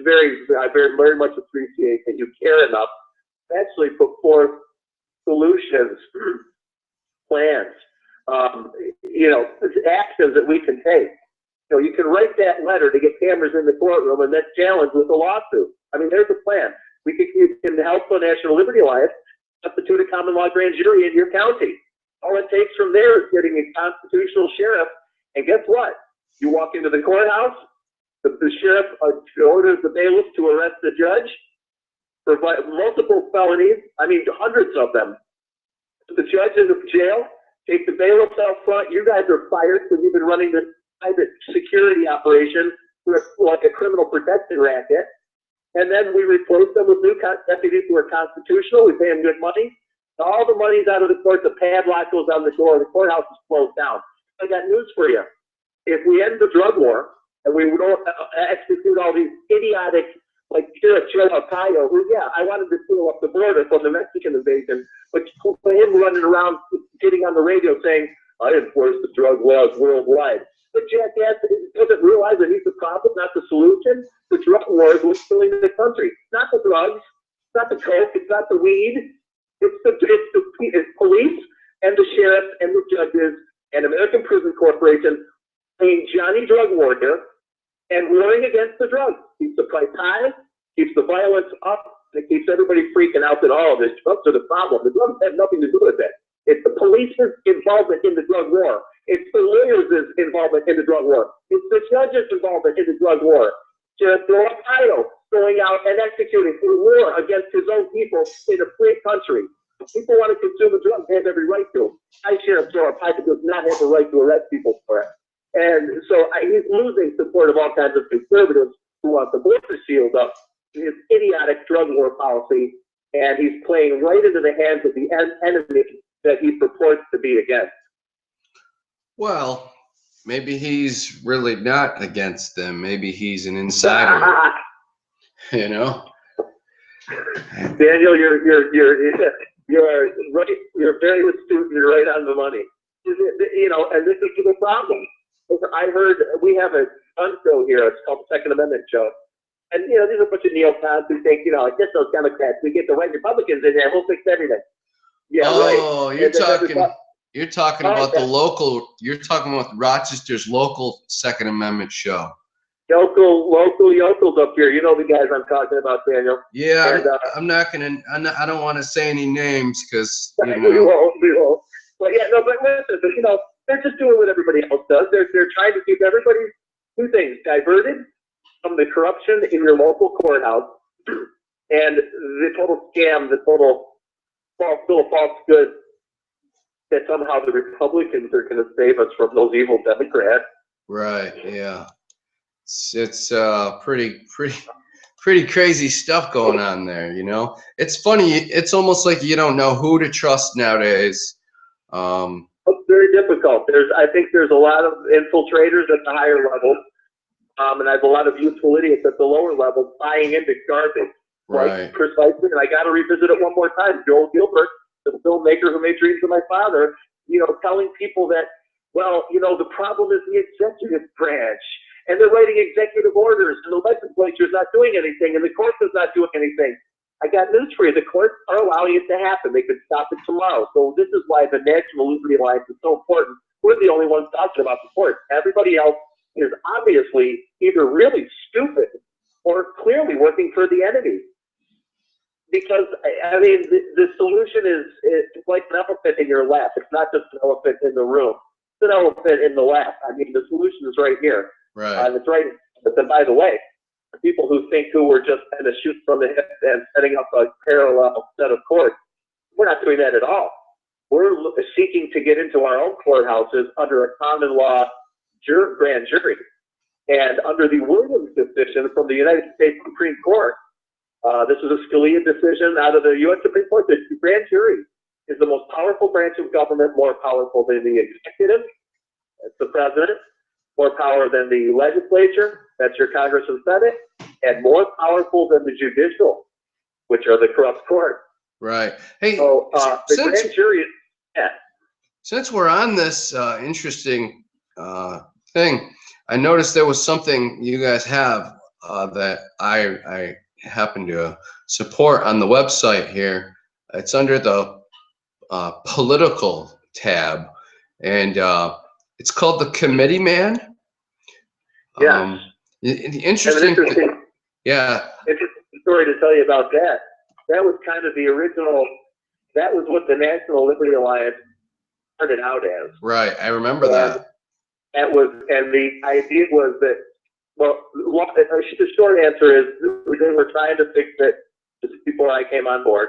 I very much appreciate that you care enough to actually put forth solutions, plans, actions that we can take. You can write that letter to get cameras in the courtroom and then challenge with a lawsuit. I mean, there's a plan. You can help the National Liberty Alliance substitute a common law grand jury in your county. All it takes from there is getting a constitutional sheriff. And guess what? You walk into the courthouse, the sheriff orders the bailiff to arrest the judge for multiple felonies. I mean, hundreds of them. The judge is in jail. Take the bailiff out front. You guys are fired because you've been running this private security operation like a criminal protection racket. And then we replace them with new deputies who are constitutional. We pay them good money. All the money's out of the court. The padlock goes on the door. The courthouse is closed down. I got news for you. If we end the drug war and we don't execute all these idiotic, like Arpaio, who, I wanted to seal up the border from the Mexican invasion, but him running around getting on the radio saying, I enforce the drug laws worldwide. But jackass doesn't realize that he's the problem, not the solution. The drug war is what's killing the country. Not the drugs, not the coke, it's not the weed. It's police and the sheriffs and the judges and American Prison Corporation paying Johnny Drug Warrior and warring against the drugs. Keeps the price high, keeps the violence up, and it keeps everybody freaking out that all the drugs are the problem. The drugs have nothing to do with it. It's the police's involvement in the drug war. It's the lawyers' involvement in the drug war. It's the judges' involvement in the drug war. Sheriff Arpaio going out and executing a war against his own people in a free country. If people want to consume the drugs, they have every right to. Sheriff Arpaio does not have the right to arrest people for it. And so he's losing support of all kinds of conservatives who wants to blow the shield up his idiotic drug war policy, and he's playing right into the hands of the enemy that he purports to be against. Well, maybe he's really not against them. Maybe he's an insider. You know, Daniel, you're right. You're very astute. You're right on the money. You know, and this is the problem. I heard we have a fun show here. It's called the Second Amendment Show. And, you know, there's a bunch of neocons who think, you know, like, just those Democrats, we get the right Republicans in there, we'll fix everything. Yeah, oh, right. You're talking about the local, you're talking about Rochester's local Second Amendment show. Local yokels up here. You know the guys I'm talking about, Daniel. Yeah, and, I don't want to say any names because, you know. We won't. But yeah, no, but listen, you know, they're just doing what everybody else does. They're trying to keep everybody, two things, diverted from the corruption in your local courthouse and the total scam, the total false goods that somehow the Republicans are going to save us from those evil Democrats. Right. Yeah. It's pretty crazy stuff going on there. You know, it's funny. It's almost like you don't know who to trust nowadays. It's very difficult. I think there's a lot of infiltrators at the higher level, and I have a lot of useful idiots at the lower level buying into garbage. Right. Like, precisely, and I got to revisit it one more time. Joel Gilbert, the filmmaker who made Dreams of My Father, you know, telling people that, well, you know, the problem is the executive branch, and they're writing executive orders, and the legislature's not doing anything, and the court is not doing anything. I got news for you. The courts are allowing it to happen. They could stop it tomorrow. So this is why the National Liberty Alliance is so important. We're the only ones talking about the courts. Everybody else is obviously either really stupid or clearly working for the enemy. Because, I mean, the solution is it's like an elephant in your lap. It's not just an elephant in the room. It's an elephant in the lap. I mean, the solution is right here. Right. It's right. But then, by the way, people who think we're just kind of shoot from the hip and setting up a parallel set of courts, we're not doing that at all. We're seeking to get into our own courthouses under a common law grand jury. And under the Williams decision from the United States Supreme Court, this is a Scalia decision out of the U.S. Supreme Court, the grand jury is the most powerful branch of government, more powerful than the executive, that's the president, more power than the legislature, that's your Congress and Senate, and more powerful than the judicial, which are the corrupt courts. Right. Hey, so the grand jury is, yeah. Since we're on this interesting thing, I noticed there was something you guys have that I happen to support on the website here. It's under the political tab, and it's called the Committee Man. Yeah. Interesting. Yeah. Interesting story to tell you about that. That was kind of the original. That was what the National Liberty Alliance started out as. Right. I remember that. And the idea was that, well, the short answer is they were trying to fix it just before I came on board.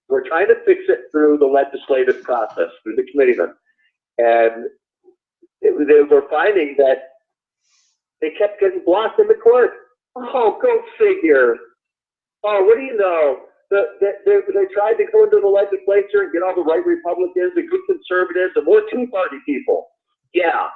We're trying to fix it through the legislative process, through the committeemen. And they were finding that they kept getting blocked in the court. Oh, go figure. Oh, what do you know? They tried to go into the legislature and get all the right Republicans, the good conservatives, the more Tea Party people. Yeah.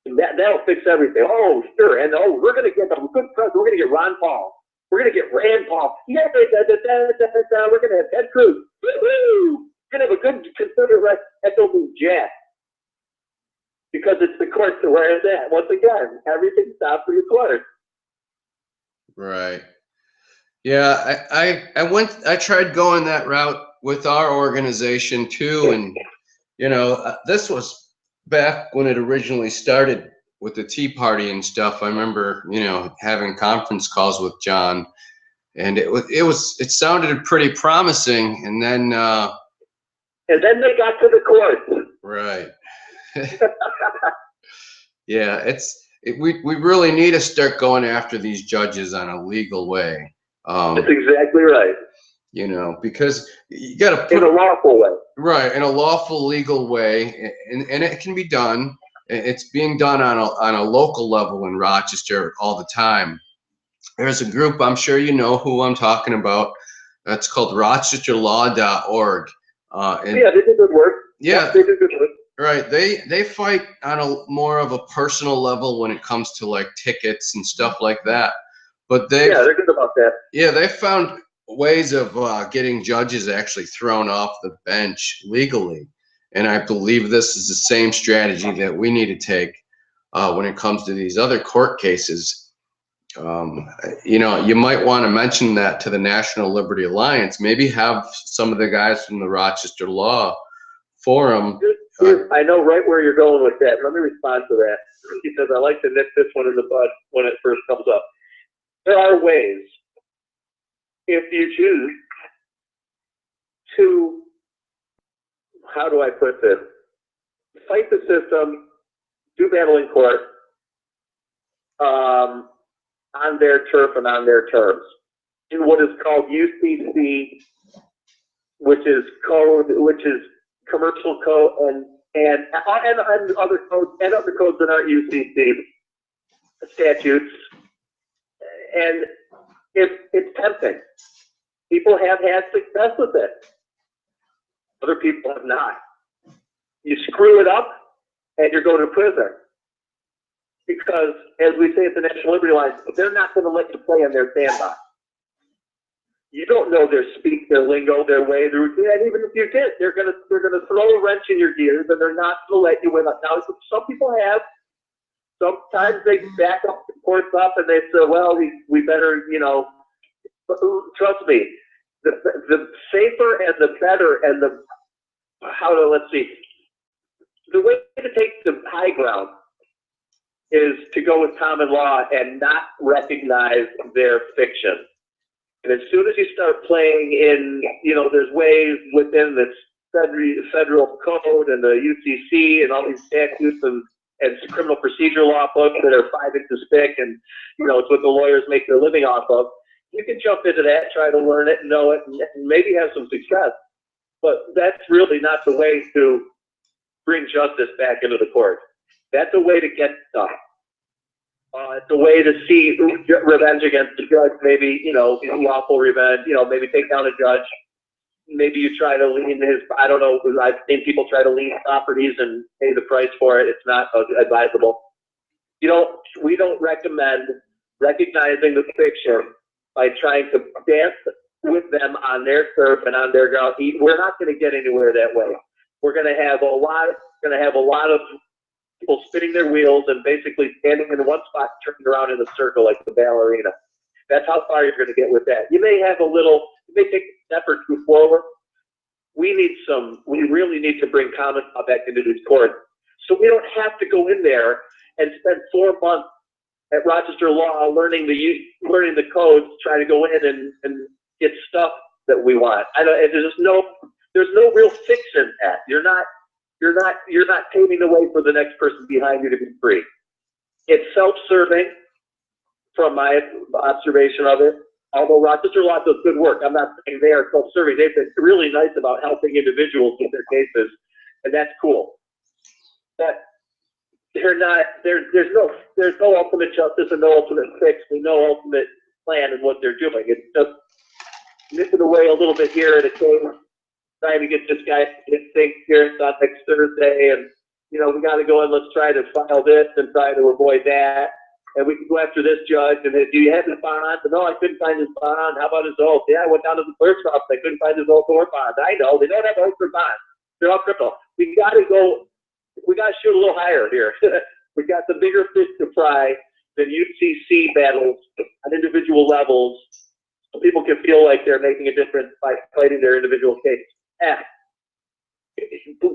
That'll fix everything. Oh, sure. And we're going to get a good president. We're going to get Ron Paul. We're going to get Rand Paul. Yeah, we're going to have Ted Cruz. Woo-hoo! We're going to have a good conservative right. That don't mean jack. Because it's the courts where it's at. Once again, everything stops for the courts. Right. Yeah, I tried going that route with our organization too, and you know, this was back when it originally started with the Tea Party and stuff. I remember, you know, having conference calls with John, and it sounded pretty promising, and then they got to the courts. Right. Yeah, we really need to start going after these judges on a legal way. That's exactly right. You know, because you got to put in a lawful way. Right, in a lawful, legal way, and it can be done. It's being done on a local level in Rochester all the time. there's a group, I'm sure you know who I'm talking about. That's called RochesterLaw.org. Yeah, they do good work. Yeah, they do good work. Right. They fight on a more of a personal level when it comes to like tickets and stuff like that. But they're good about that. Yeah, they found ways of getting judges actually thrown off the bench legally. And I believe this is the same strategy that we need to take when it comes to these other court cases. You know, you might want to mention that to the National Liberty Alliance. Maybe have some of the guys from the Rochester Law Forum. I know right where you're going with that. Let me respond to that, because I like to nip this one in the bud when it first comes up. There are ways, if you choose to, how do I put this, fight the system, do battle in court, on their turf and on their terms, in what is called UCC, which is commercial code and other codes that aren't UCC statutes. And it's tempting. People have had success with it. Other people have not. You screw it up and you're going to prison. Because, as we say at the National Liberty Alliance, they're not going to let you play in their sandbox. You don't know their speak, their lingo, their way, their routine. And even if you did, they're gonna throw a wrench in your gears, and they're not gonna let you win. Now, some people have. Sometimes they back up the courts up, and they say, "Well, we better, you know." But trust me, the safer and the better and the the way to take the high ground is to go with common law and not recognize their fiction. And as soon as you start playing in, you know, there's ways within this federal code and the UCC and all these statutes and criminal procedure law books that are 5 inches thick, and, you know, it's what the lawyers make their living off of. You can jump into that, try to learn it, know it, and maybe have some success. But that's really not the way to bring justice back into the court. That's a way to get stuff. It's a way to see revenge against the judge, maybe, you know, lawful revenge, you know, maybe take down a judge. Maybe you try to lien his, I don't know, I've seen people try to lien properties and pay the price for it. It's not advisable. We don't recommend recognizing the fiction by trying to dance with them on their turf and on their ground. We're not going to get anywhere that way. We're going to have a lot of people spinning their wheels and basically standing in one spot, turning around in a circle like the ballerina. That's how far you're going to get with that. You may take a step or two forward. We really need to bring common law back into these courts, so we don't have to go in there and spend 4 months at Rochester Law learning the codes, trying to go in and get stuff that we want. There's no real fix in that. You're not paving the way for the next person behind you to be free. It's self-serving, from my observation of it. Although Rochester Law does good work, I'm not saying they are self-serving. They've been really nice about helping individuals with their cases, and that's cool. But they're not. There's no ultimate justice and no ultimate fix. There's no ultimate plan in what they're doing. It's just nipping away a little bit here at a case, trying to get this guy to get things here on next Thursday, and we got to go and let's try to file this and try to avoid that. And we can go after this judge, and do you have his bond? No, I couldn't find his bond. How about his oath? Yeah, I went down to the clerk's office. I couldn't find his oath or bond. I know. They don't have oath or bond. They're all criminal. We got to shoot a little higher here. We got the bigger fish to fry than UCC battles on individual levels, so people can feel like they're making a difference by fighting their individual case.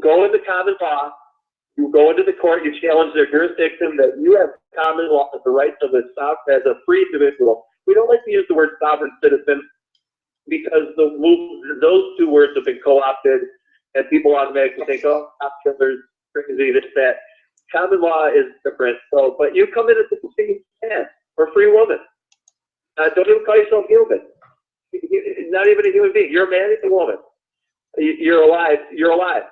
Go into common law. You go into the court, you challenge their jurisdiction that you have common law as the rights of as a free individual. We don't like to use the word sovereign citizen because those two words have been co-opted, and people automatically think, oh, cop killers, crazy, this, that. Common law is different. So, but you come in as a free man or free woman. Don't even call yourself human. Not even a human being. You're a man, you're a woman. You're alive. You're alive,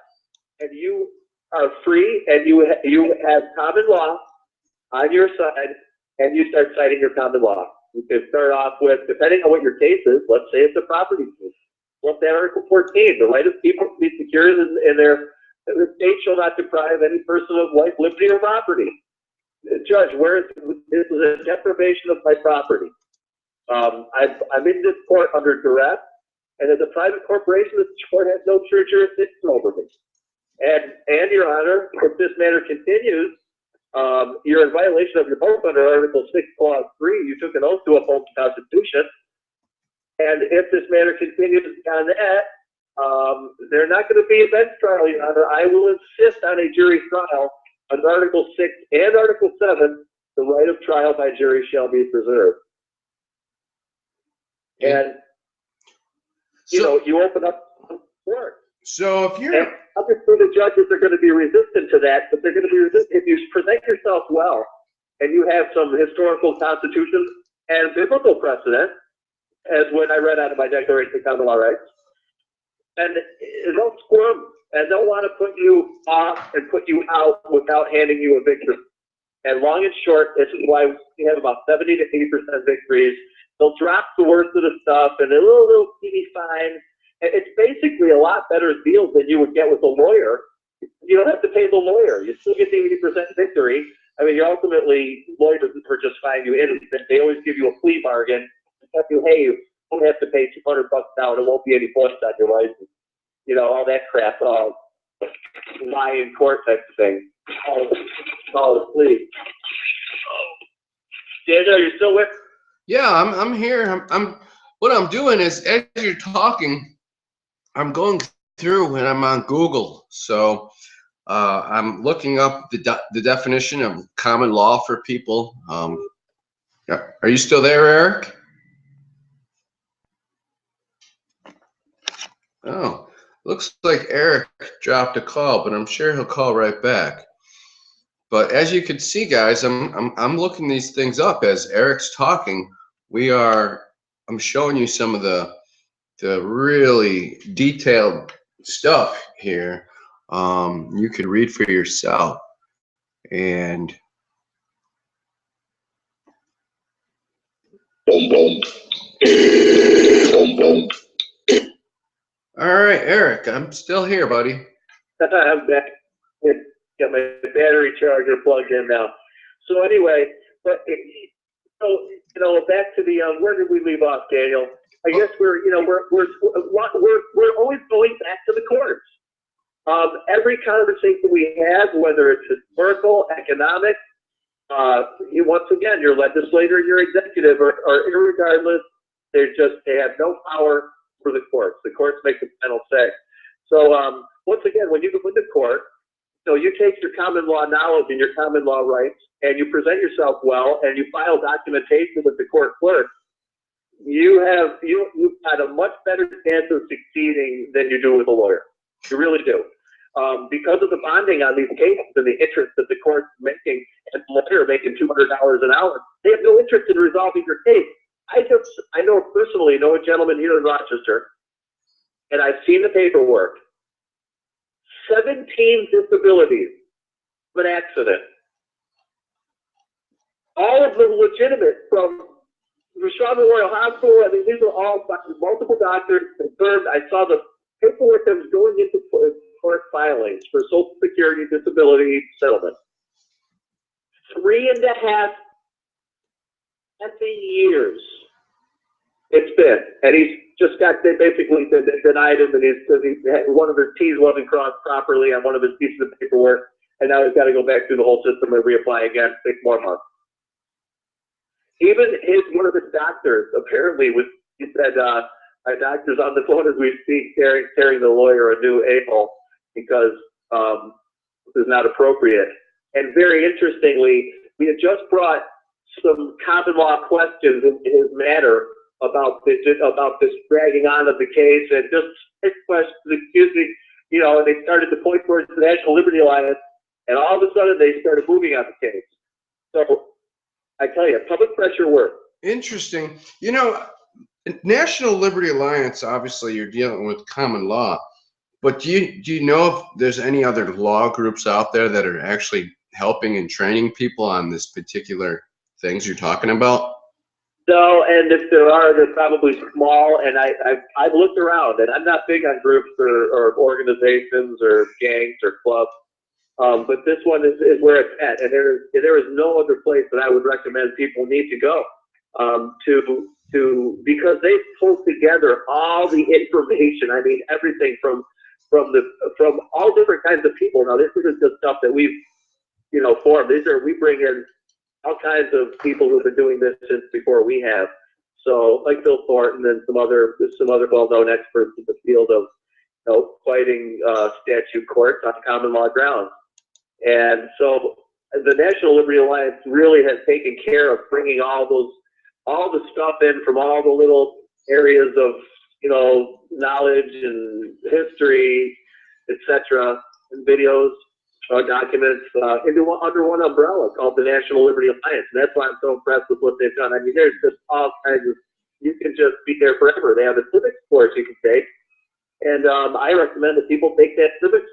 and you are free, and you have common law on your side, and you start citing your common law. You could start off with, depending on what your case is, let's say it's a property case. What's that Article 14? The right of people to be secured in their the state shall not deprive any person of life, liberty, or property. Judge, this is a deprivation of my property. I'm in this court under duress, and as a private corporation, this court has no jurisdiction over me. And Your Honor, if this matter continues, you're in violation of your oath under Article 6, Clause 3. You took an oath to uphold the Constitution. And if this matter continues on that, they're not going to be a bench trial, Your Honor. I will insist on a jury trial under Article 6 and Article 7. The right of trial by jury shall be preserved. And, you open up court. So if you're... Obviously, the judges are going to be resistant to that, but they're going to be resistant if you present yourself well and you have some historical constitution and biblical precedent, as when I read out of my Declaration of Common Law Rights. And they'll squirm, and they'll want to put you off and put you out without handing you a victory. And long and short, this is why we have about 70 to 80% victories. They'll drop the worst of the stuff and a little teeny fine. It's basically a lot better deal than you would get with a lawyer. You don't have to pay the lawyer. You still get the 80% victory. I mean, ultimately, lawyers are just find you innocent. They always give you a plea bargain. Tell you, hey, you don't have to pay $200 down. It won't be any points on your license. All that crap. Lie in court type of thing. All the plea. Daniel, you still with? Yeah, I'm here. What I'm doing is, as you're talking, I'm going through and I'm on Google. So I'm looking up the definition of common law for people. Are you still there, Eric? Oh, looks like Eric dropped a call, but I'm sure he'll call right back. But as you can see, guys, I'm looking these things up as Eric's talking. I'm showing you some of the really detailed stuff here. You could read for yourself. And all right, Eric, I'm still here, buddy. I'm back. Got my battery charger plugged in now. So anyway, back to the where did we leave off, Daniel? I guess we're always going back to the courts. Every conversation we have, whether it's historical, economic, once again, your legislator, your executive, or irregardless, they have no power for the courts. The courts make the final say. So once again, when you go into court, you take your common law knowledge and your common law rights, and you present yourself well, and you file documentation with the court clerk. You've got a much better chance of succeeding than you do with a lawyer. You really do. Because of the bonding on these cases and the interest that the court's making, and the lawyer making $200 an hour, they have no interest in resolving your case. I know personally a gentleman here in Rochester, and I've seen the paperwork. 17 disabilities of an accident. All of them legitimate, from Shaw Memorial Hospital. I mean, these are all multiple doctors confirmed. I saw the paperwork that was going into court filings for Social Security disability settlement. 3.5 years it's been, and he's just they basically denied him, and because one of his T's wasn't crossed properly on one of his pieces of paperwork, and now he's got to go back through the whole system and reapply again, 6 more months. Even one of his doctors apparently he said, "My doctor's on the phone as we speak, tearing the lawyer a new a-hole because this is not appropriate." And very interestingly, we had just brought some common law questions into his matter about this dragging on of the case, and just questions, and they started to point towards the National Liberty Alliance, and all of a sudden they started moving on the case. So I tell you, public pressure works. Interesting. National Liberty Alliance, obviously you're dealing with common law, but do you know if there's any other law groups out there that are actually helping and training people on this particular things you're talking about? No, and if there are, they're probably small. And I've looked around, and I'm not big on groups or organizations or gangs or clubs. But this one is where it's at, and there is no other place that I would recommend people need to go because they pull together all the information. I mean, everything from all different kinds of people. Now, this isn't just stuff that we've formed. We bring in all kinds of people who've been doing this since before we have. So, like Bill Thornton and some other well-known experts in the field of fighting statute courts on common law grounds. And so the National Liberty Alliance really has taken care of bringing all the stuff in from all the little areas of, knowledge and history, etc., and videos, documents under one umbrella called the National Liberty Alliance. And that's why I'm so impressed with what they've done. I mean, there's just all kinds of, you can just be there forever. They have a civics course you can take. And I recommend that people take that civics.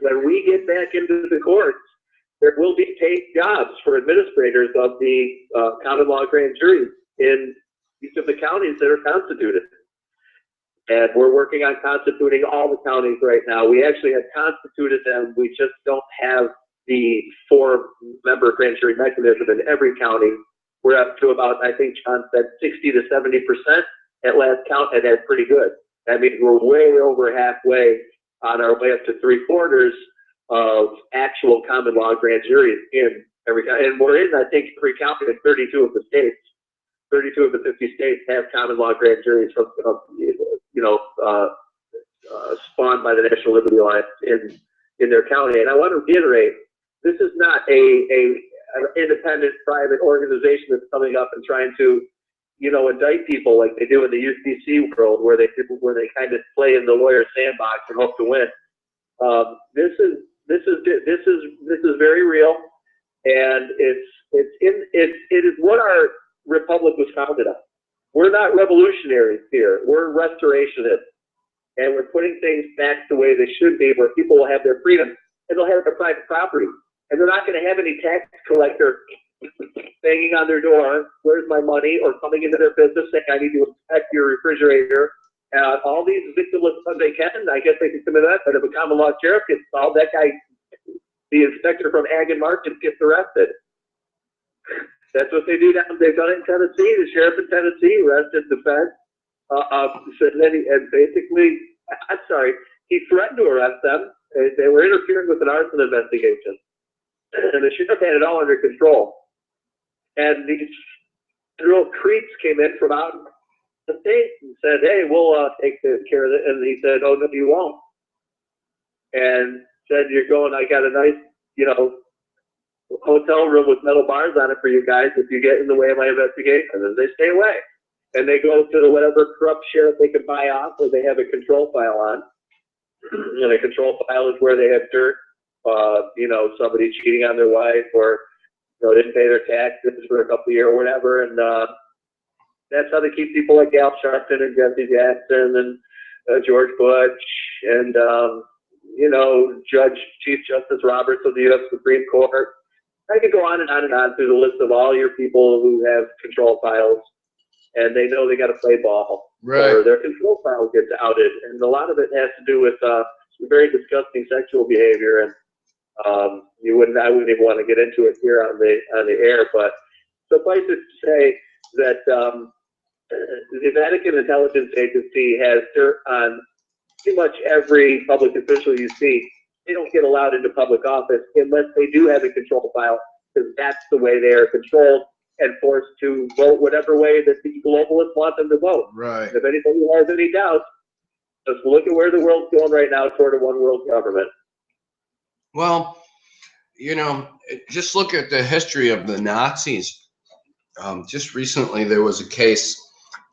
When we get back into the courts, there will be paid jobs for administrators of the common law grand juries in each of the counties that are constituted. And we're working on constituting all the counties right now. We actually have constituted them. We just don't have the 4-member grand jury mechanism in every county. We're up to about, I think John said, 60 to 70% at last count, and that's pretty good. That means we're way over halfway on our way up to 3/4 of actual common law grand juries in every county. And we're in, I think, every county in 32 of the states. 32 of the 50 states have common law grand juries from, spawned by the National Liberty Alliance in their county. And I want to reiterate, this is not an independent private organization that's coming up and trying to indict people like they do in the UCC world, where they kind of play in the lawyer sandbox and hope to win. This is very real, and it is what our republic was founded on. We're not revolutionaries here. We're restorationists, and we're putting things back the way they should be, where people will have their freedom and they'll have their private property, and they're not going to have any tax collector banging on their door, "Where's my money?" or coming into their business saying, "I need to inspect your refrigerator." All these victimless they can, I guess they can commit that, but if a common law sheriff gets called, that guy, the inspector from Ag and Market, gets arrested. That's what they do down. They've done it in Tennessee. The sheriff in Tennessee arrested the feds. He threatened to arrest them. They were interfering with an arson investigation, and the sheriff had it all under control. And these real creeps came in from out the state and said, "Hey, we'll take care of it." And he said, "Oh, no, you won't." And said, "You're going, I got a nice, hotel room with metal bars on it for you guys if you get in the way of my investigation." And they stay away. And they go to whatever corrupt sheriff they can buy off, or they have a control file on. And a control file is where they have dirt, somebody cheating on their wife, or didn't pay their taxes for a couple of years or whatever, and that's how they keep people like Al Sharpton and Jesse Jackson and George Bush and Chief Justice Roberts of the U.S. Supreme Court. I could go on and on and on through the list of all your people who have control files, and they know they got to play ball, right, or their control file gets outed, and a lot of it has to do with very disgusting sexual behavior, and I wouldn't even want to get into it here on the air, but suffice it to say that the Vatican Intelligence Agency has dirt on pretty much every public official you see. They don't get allowed into public office unless they do have a control file, because that's the way they are controlled and forced to vote whatever way that the globalists want them to vote. Right. And if anybody has any doubts, just look at where the world's going right now toward a one world government. Well, just look at the history of the Nazis. Just recently, there was a case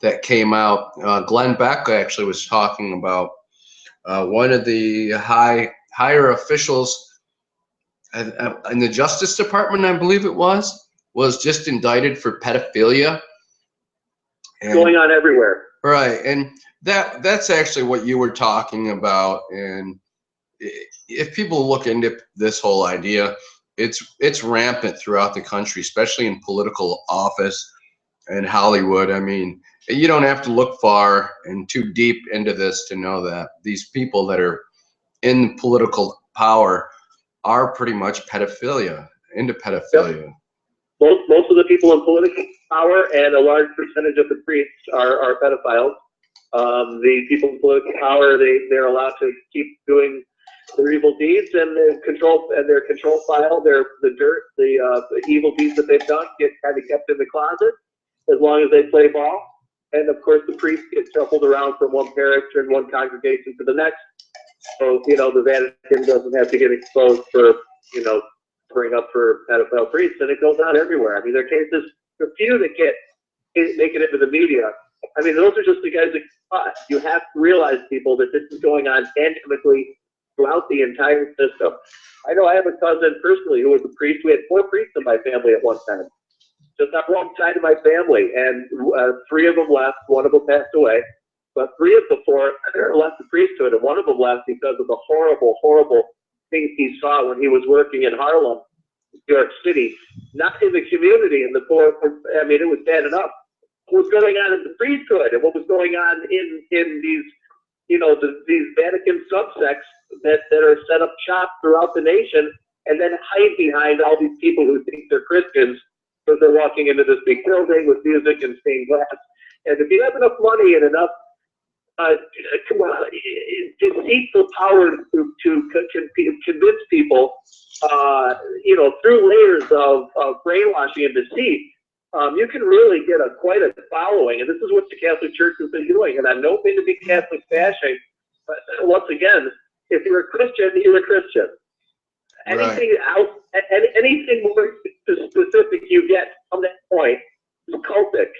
that came out. Glenn Beck actually was talking about one of the higher officials in the Justice Department, I believe it was just indicted for pedophilia. And, going on everywhere. Right, and that's actually what you were talking about. And if people look into this whole idea, it's rampant throughout the country, especially in political office and Hollywood. I mean, you don't have to look far and too deep into this to know that these people that are in political power are pretty much into pedophilia. Yep. Most of the people in political power and a large percentage of the priests are pedophiles. The people in political power, they're allowed to keep doing their evil deeds, and their control file, the dirt, the evil deeds that they've done get kind of kept in the closet as long as they play ball. And of course, the priests get shuffled around from one parish and one congregation to the next. So, the Vatican doesn't have to get exposed for, bring up for pedophile priests, and it goes on everywhere. I mean, there are cases, a few that make it into the media. I mean, those are just the guys that caught. You have to realize, people, that this is going on endemically throughout the entire system. I know I have a cousin personally who was a priest. We had 4 priests in my family at one time. Just on one side of my family, and 3 of them left. 1 of them passed away. But 3 of the 4 left the priesthood, and 1 of them left because of the horrible, horrible things he saw when he was working in Harlem, New York City. Not in the community, in the poor. I mean, it was bad enough. What was going on in the priesthood, and what was going on in these, these Vatican subsects that are set up shop throughout the nation, and then hide behind all these people who think they're Christians because they're walking into this big building with music and stained glass. And if you have enough money and enough deceitful power to convince people, through layers of brainwashing and deceit, you can really get quite a following. And this is what the Catholic Church has been doing. And I'm no thing to be Catholic bashing, but once again, if you're a Christian, you're a Christian. Anything else, anything more specific you get from that point is cultic.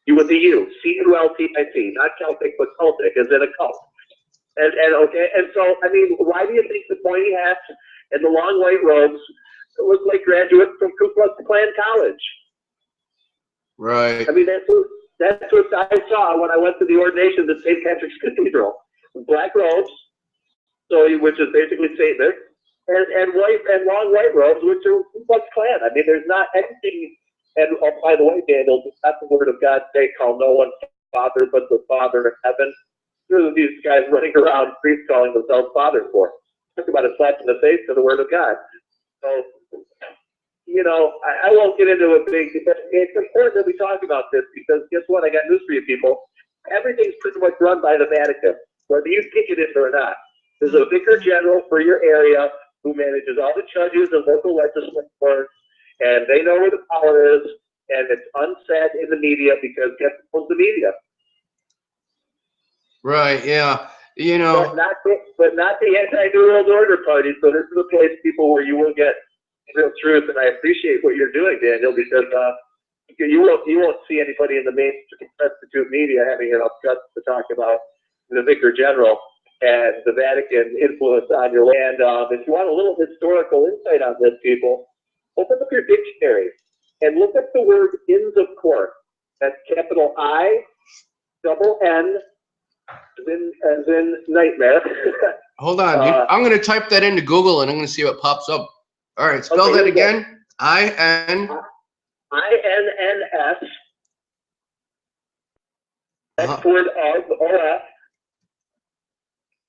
You with the U, C-U-L-T-I-C, not Celtic, but cultic, as in a cult. And so, I mean, why do you think the pointy hats and the long white robes look like graduates from Ku Klux Klan College? Right. I mean, that's what I saw when I went to the ordinations at St. Patrick's Cathedral. Black robes, which is basically Satanist, and long white robes, which are Ku Klux Klan. I mean, there's not anything. And by the way, Daniel, that's the word of God say, call no one Father but the Father in heaven. Who are these guys running around, priests calling themselves fathers for? Talk about a slap in the face to the word of God. So, I won't get into a big, but it's important that we talk about this, because guess what? I got news for you people. Everything's pretty much run by the Vatican, whether you think it is or not. There's a vicar general for your area who manages all the judges and local legislators, and they know where the power is, and it's unsaid in the media because guess who's the media? Right, yeah. But not the anti-New World Order party. So this is a place, people, where you will get real truth, and I appreciate what you're doing, Daniel, because you won't see anybody in the mainstream prostitute media having enough guts to talk about the Vicar General and the Vatican influence on your land. If you want a little historical insight on this, people, open up your dictionary and look up the word Inns of Court. That's capital I, double N, as in nightmare. Hold on. I'm going to type that into Google, and I'm going to see what pops up. All right, spell that again. I-N-N-S. That's word of, O-F.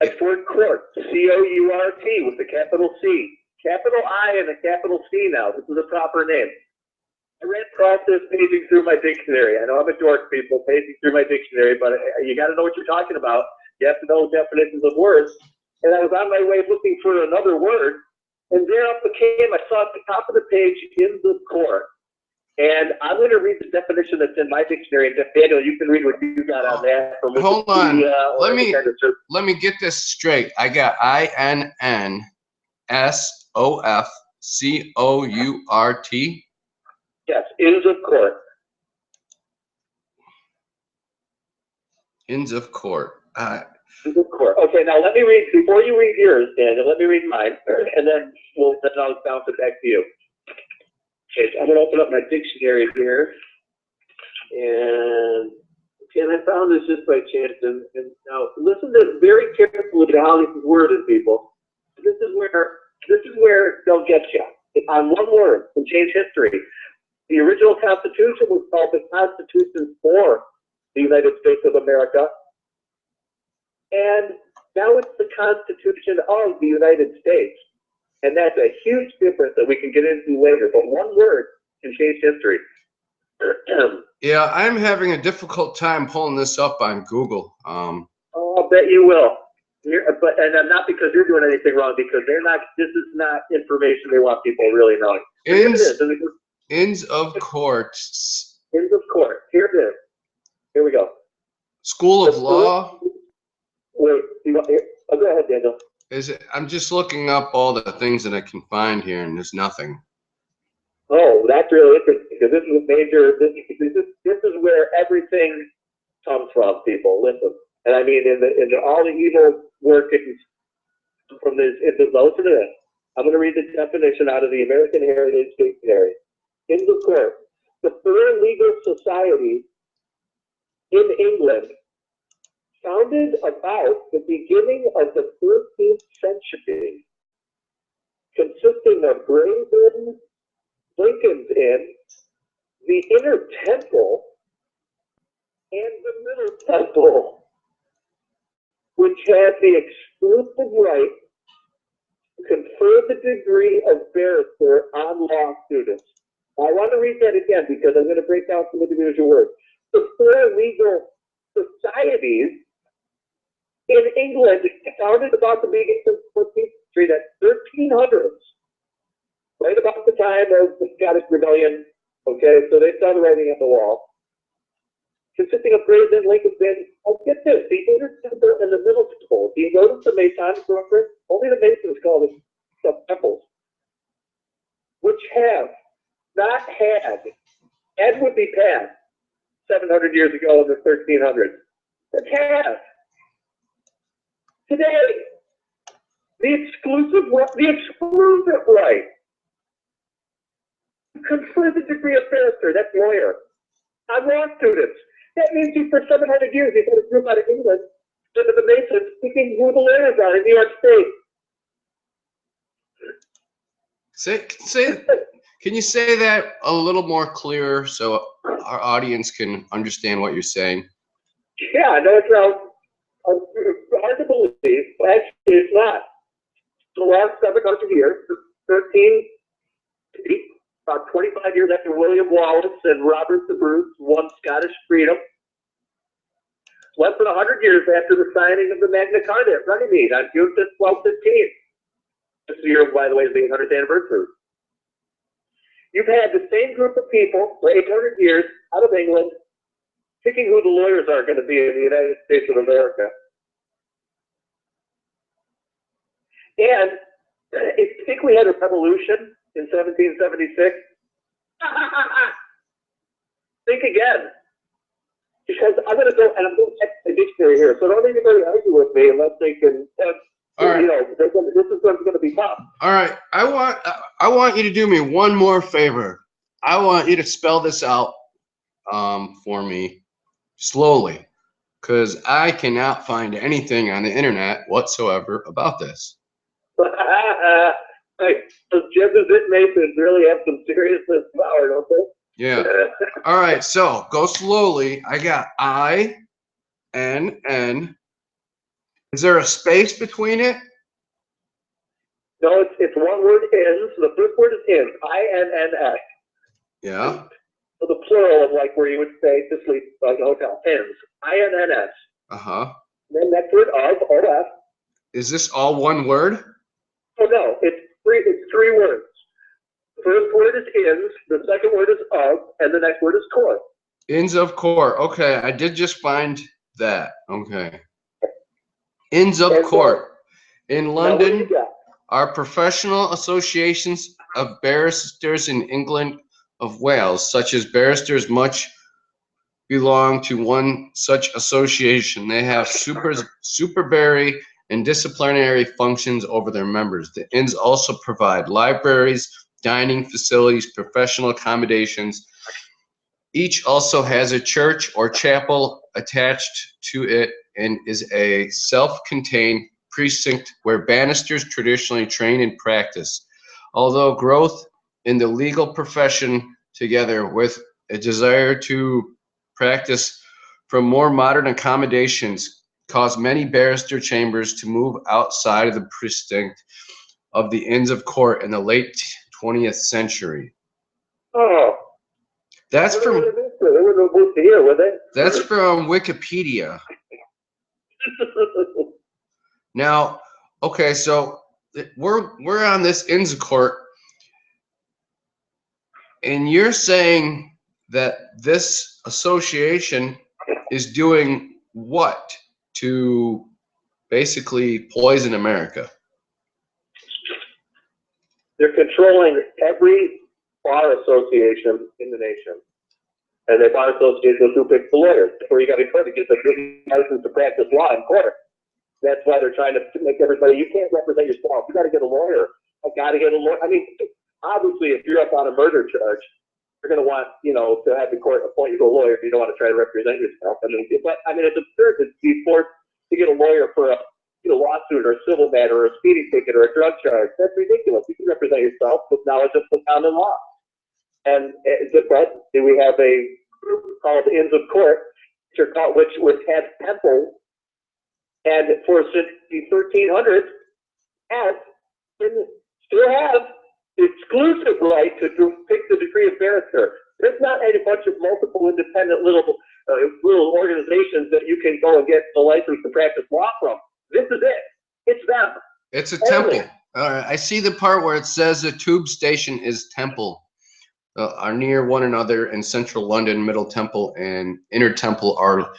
That's word court, C-O-U-R-T, with a capital C. Capital I and a capital C now. This is a proper name. I ran across this paging through my dictionary. I know I'm a dork, people, paging through my dictionary, but you got to know what you're talking about. You have to know definitions of words. And I was on my way looking for another word, and there up came, I saw at the top of the page, Inns of Court. And I'm going to read the definition that's in my dictionary. And Daniel, you can read what you got on that. From hold on. Let me get this straight. I got I-N-N-S-O-F-C-O-U-R-T. Yes, Inns of Court. Inns of Court. Inns of Court. Okay, now let me read, before you read yours, Daniel, let me read mine, and then I'll bounce it back to you. Okay, so I'm going to open up my dictionary here, and I found this just by chance, and now listen to very carefully to how this is worded, people. This is where they'll get you. on one word can change history. The original Constitution was called the Constitution for the United States of America. And now it's the Constitution of the United States. And that's a huge difference that we can get into later. But one word can change history. Yeah, I'm having a difficult time pulling this up on Google. Oh, I'll bet you will. And not because you're doing anything wrong, because they're not. This is not information they want people really knowing. Inns of Court. Inns of Court. Here it is. Here we go. School of Law. Wait, oh, go ahead, Daniel. I'm just looking up all the things that I can find here, and there's nothing. Oh, that's really interesting, because this is a major. This is where everything comes from. People, listen. And I mean, in all the evil workings from this, listen to this. I'm going to read the definition out of the American Heritage Dictionary. Inns of Court, the third legal society in England, founded about the beginning of the 13th century, consisting of Gray's Inn, Lincoln's Inn, the Inner Temple, and the Middle Temple, which had the exclusive right to confer the degree of barrister on law students. Now, I want to read that again because I'm going to break down some individual words. The four legal societies in England founded about the beginning of the 14th century, that 1300s, right about the time of the Scottish Rebellion. Okay, so they saw the writing on the wall. Consisting of Gray's Inn, Lincoln's Inn. Oh, get this, the Inner Temple and the Middle Temple. Do you notice the Masonic reference? Only the Masons call them sub-temples. Which have not had, and would be past, 700 years ago in the 1300s. That have. Today, the exclusive right to confer the degree of barrister, that's lawyer, on law students. That means you, for 700 years, you've had a group out of England, under the Masons, speaking who the lawyers are in New York State. Can you say that a little more clearer so our audience can understand what you're saying? Yeah, no, it's hard to believe, but actually it's not. The last 700 years, 13, about 25 years after William Wallace and Robert the Bruce won Scottish freedom, less than 100 years after the signing of the Magna Carta at Runnymede on June 1215. This year, by the way, is the 800th anniversary. You've had the same group of people for 800 years out of England picking who the lawyers are going to be in the United States of America. And if you think we had a revolution in 1776, think again. Because I'm going to go, and I'm going to check the dictionary here, so don't anybody argue with me unless they can, all right. You know, this is going to be tough. All right, I want you to do me one more favor. I want you to spell this out for me slowly, because I cannot find anything on the internet whatsoever about this. Those Jesuit Masons really have some serious power, don't they? Yeah. All right, so go slowly. I got I-N-N. Is there a space between it? No, it's one word, ins. The first word is ins, I-N-N-S. Yeah. So the plural of like where you would stay to sleep, like a hotel, ins, I-N-N-S. Uh-huh. Then next word, of, O-F. Is this all one word? Oh, no, it's three words. The first word is ins, the second word is of, and the next word is court. Inns of Court. Okay, I did just find that. Okay. Inns of Court. In London are professional associations of barristers in England of Wales, such as barristers much belong to one such association. They have supervisory and disciplinary functions over their members. The inns also provide libraries, dining facilities, professional accommodations. Each also has a church or chapel attached to it and is a self-contained precinct where barristers traditionally train and practice. although growth in the legal profession together with a desire to practice from more modern accommodations caused many barrister chambers to move outside of the precinct of the Inns of Court in the late 20th century. Oh. That's from They wouldn't have moved to here, would they? that's from Wikipedia. Now, okay, so we're on this Inns of Court, and you're saying that this association is doing what to basically poison America? They're controlling every bar association in the nation. And the bar associations who pick the lawyers. Where you got to go to get the license to practice law in court. That's why they're trying to make everybody, you can't represent yourself. You got to get a lawyer. I got to get a lawyer. I mean, obviously, if you're up on a murder charge, you're going to want, to have the court appoint you to a lawyer. You don't want to try to represent yourself. It's absurd to be forced to get a lawyer for a lawsuit or a civil matter or a speeding ticket or a drug charge. That's ridiculous. You can represent yourself with knowledge of the common law. And but we have a group called the Inns of Court, which had temples, and since the 1300s, still have the exclusive right to pick the degree of barrister. There's not a bunch of multiple independent little organizations that you can go and get the license to practice law from. This is it. It's them. It's a temple. All right. I see the part where it says the tube station is temple. Are near one another in central London. Middle Temple and Inner Temple are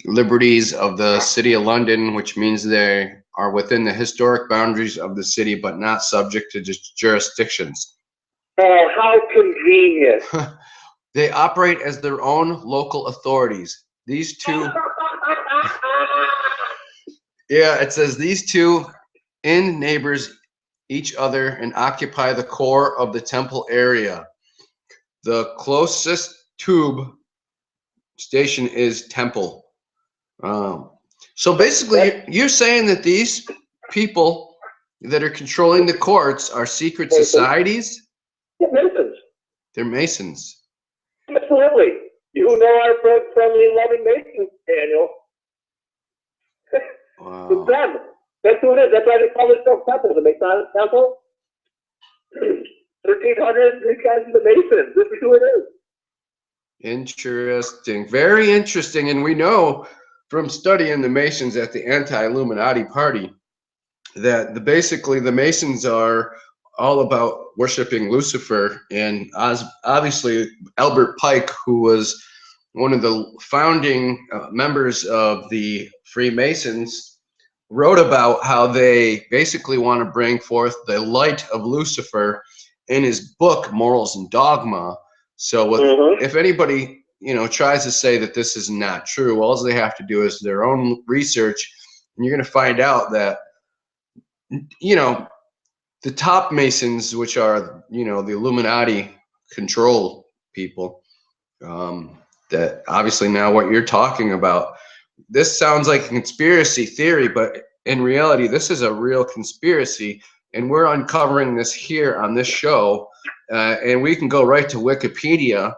liberties of the City of London, which means they are within the historic boundaries of the city, but not subject to jurisdictions. Oh, how convenient. They operate as their own local authorities. These two, yeah, it says these two inn neighbors each other and occupy the core of the temple area. The closest tube station is Temple. So basically, you're saying that these people that are controlling the courts are secret societies? Yeah, Masons. They're Masons. Absolutely. You know our friendly, loving Masons, Daniel. Wow. It's them. That's who it is. That's why they call themselves Temple. The Masonic Temple. 1300, these guys are the Masons. This is who it is. Interesting. Very interesting. And we know from studying the Masons at the anti-Illuminati party that basically the Masons are all about worshiping Lucifer. And obviously Albert Pike, who was one of the founding members of the Freemasons, wrote about how they basically want to bring forth the light of Lucifer in his book, Morals and Dogma. So if anybody, tries to say that this is not true, all they have to do is their own research, and you're going to find out that, the top Masons, which are, the Illuminati control people, that obviously now what you're talking about, this sounds like a conspiracy theory, but in reality, this is a real conspiracy. And we're uncovering this here on this show, and we can go right to Wikipedia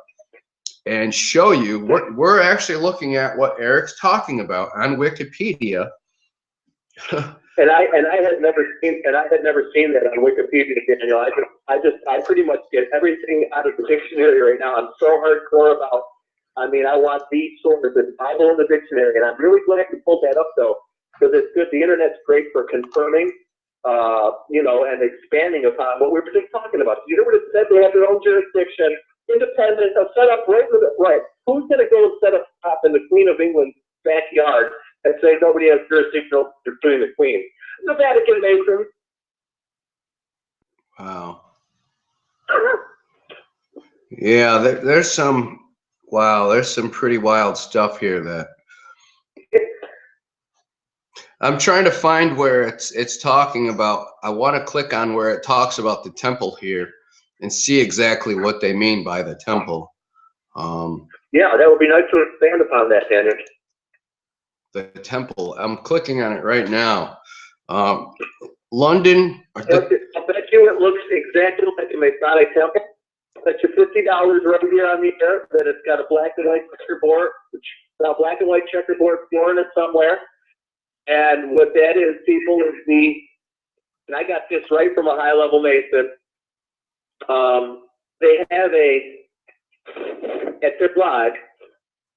and show you. We're actually looking at what Eric's talking about on Wikipedia. and I had never seen that on Wikipedia, Daniel. I pretty much get everything out of the dictionary right now. I'm so hardcore about. I want the source, the Bible in the dictionary, and I'm really glad you pulled that up though, because it's good. The internet's great for confirming. And expanding upon what we were just talking about. You know what it said? They have their own jurisdiction, independent, set up right with it. Right. Who's going to go and set up shop in the Queen of England's backyard and say nobody has jurisdiction including the Queen? The Vatican Masons. Wow. Yeah, there's some pretty wild stuff here that I'm trying to find where it's talking about. I want to click on where it talks about the temple here and see exactly what they mean by the temple. Yeah, that would be nice to expand upon that, Daniel. The temple. I'm clicking on it right now. London. I'll bet you it looks exactly like a Masonic temple. I'll bet you $50 right here on the air that it's got a black and white checkerboard, floor in it somewhere. And what that is, people, is and I got this right from a high-level Mason. They have at their blog,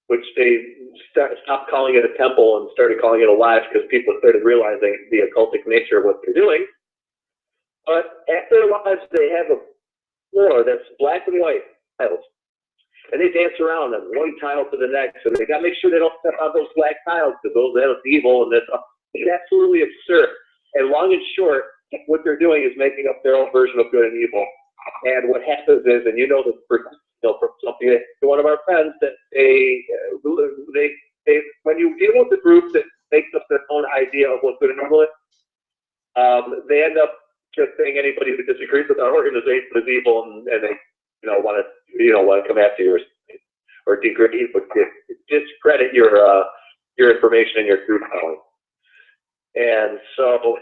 which they stopped calling it a temple and started calling it a lodge because people started realizing the occultic nature of what they're doing. But at their lodge, they have a floor that's black and white tiles. And they dance around on one tile to the next. And they got to make sure they don't step on those black tiles because that's evil. And it's absolutely absurd. And long and short, what they're doing is making up their own version of good and evil. And what happens is, and you know this from something to one of our friends, that they when you deal with a group that makes up their own idea of what good and evil is, they end up just saying anybody who disagrees with our organization is evil, and they want to come after you or degrade, but discredit your information and your truth telling. And so,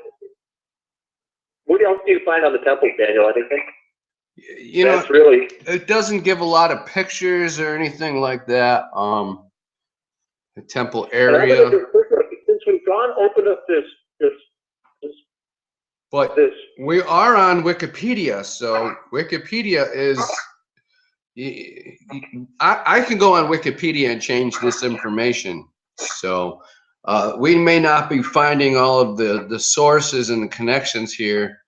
what else do you find on the temple, Daniel? Anything? That's really, it doesn't give a lot of pictures or anything like that. The temple area. Since we've opened up this. But we are on Wikipedia, so Wikipedia is. I can go on Wikipedia and change this information. So we may not be finding all of the sources and the connections here.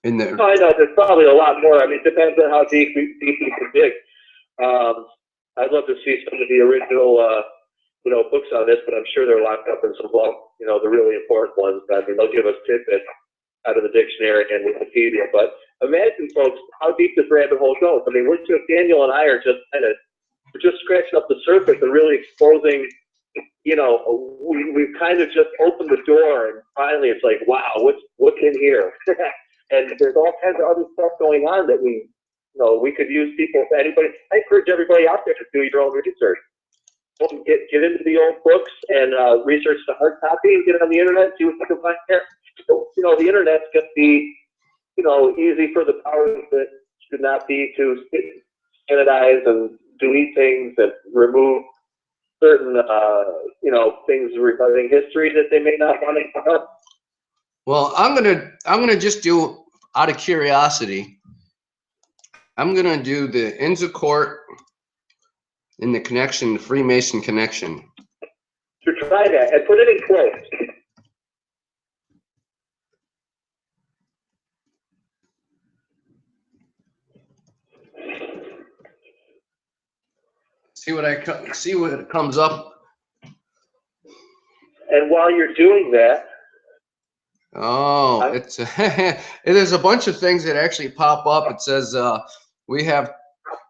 In there. I know there's probably a lot more. I mean, it depends on how deep you can dig. I'd love to see some of the original, books on this, but I'm sure they're locked up in some vault. The really important ones. I mean, they'll give us tidbits out of the dictionary and Wikipedia. But imagine, folks, how deep this rabbit hole goes. I mean, Daniel and I are just we're just scratching up the surface and really exposing. We've kind of just opened the door, and finally, it's like, wow, what's in here? And there's all kinds of other stuff going on that we could use people. Anybody, I encourage everybody out there to do your own research. Get into the old books and research the hard copy and get it on the internet. See what you can find there. The internet's going to be, easy for the powers that should not be to sanitize and delete things and remove certain, things regarding history that they may not want to know. Well, I'm gonna just do, out of curiosity, I'm gonna do the Inns of Court in the connection, the Freemason connection. So try that and put it in quotes. See what comes up. And while you're doing that. Oh, it's there's a bunch of things that actually pop up. It says we have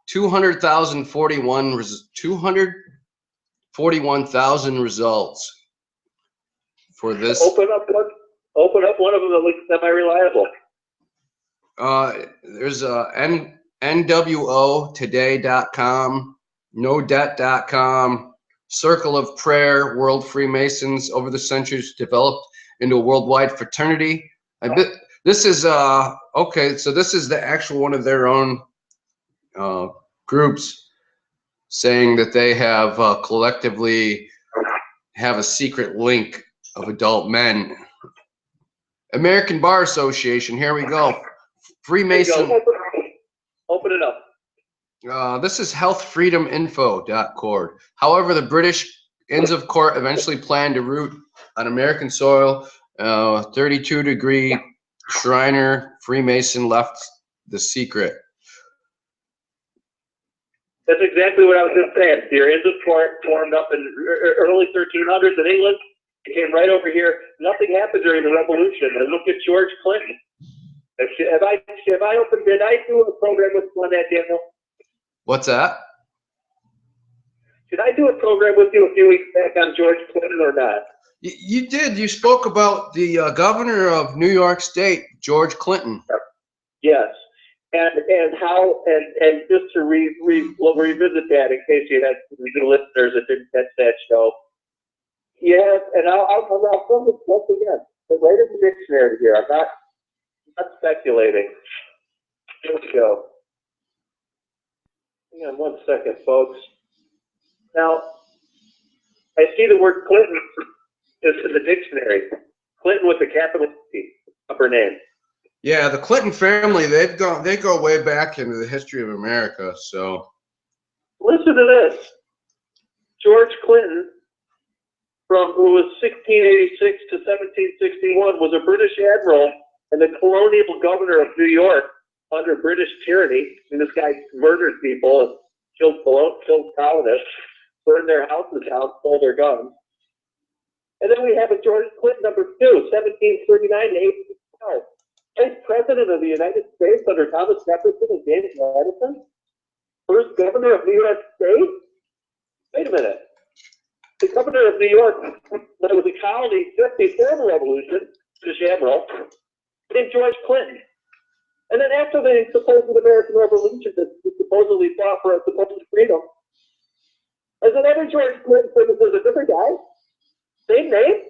241,000 results for this. Open up one of them that looks semi-reliable. There's NWOtoday.com, NoDebt.com, Circle of Prayer, World Freemasons over the centuries developed into a worldwide fraternity. This is okay. So this is the actual one of their own groups saying that they have collectively have a secret link of adult men. American Bar Association. Here we go. Freemason. Open it up. This is healthfreedominfo.org. However, the British Inns of Court eventually planned to root on American soil. 32-degree Shriner Freemason left the secret. That's exactly what I was just saying. The Inns of Court formed up in early 1300s in England. It came right over here. Nothing happened during the Revolution. And look at George Clinton. Did I do a program with you on that, Daniel? What's that? Did I do a program with you a few weeks back on George Clinton or not? You did. You spoke about the governor of New York State, George Clinton. Yes, and how and just to we'll revisit that in case you had new listeners that didn't catch that show. Yes, and I'll film this once again. The latest dictionary here. I'm not speculating. Here we go. Hang on one second, folks. Now, I see the word Clinton is in the dictionary. Clinton with a capital C, upper name. Yeah, the Clinton family, they go way back into the history of America, so. Listen to this. George Clinton, who was 1686 to 1761, was a British admiral and the colonial governor of New York under British tyranny. And this guy murdered people and killed colonists, burned their houses down, stole their guns. And then we have a George Clinton number 2, 1739 to 1812. Vice President of the United States under Thomas Jefferson and James Madison. First governor of New York State. Wait a minute. The governor of New York, that was a colony just before the Revolution, British admiral, named George Clinton. And then after the supposed American Revolution that supposedly fought for a supposed freedom, as another George Clinton was a different guy, same name,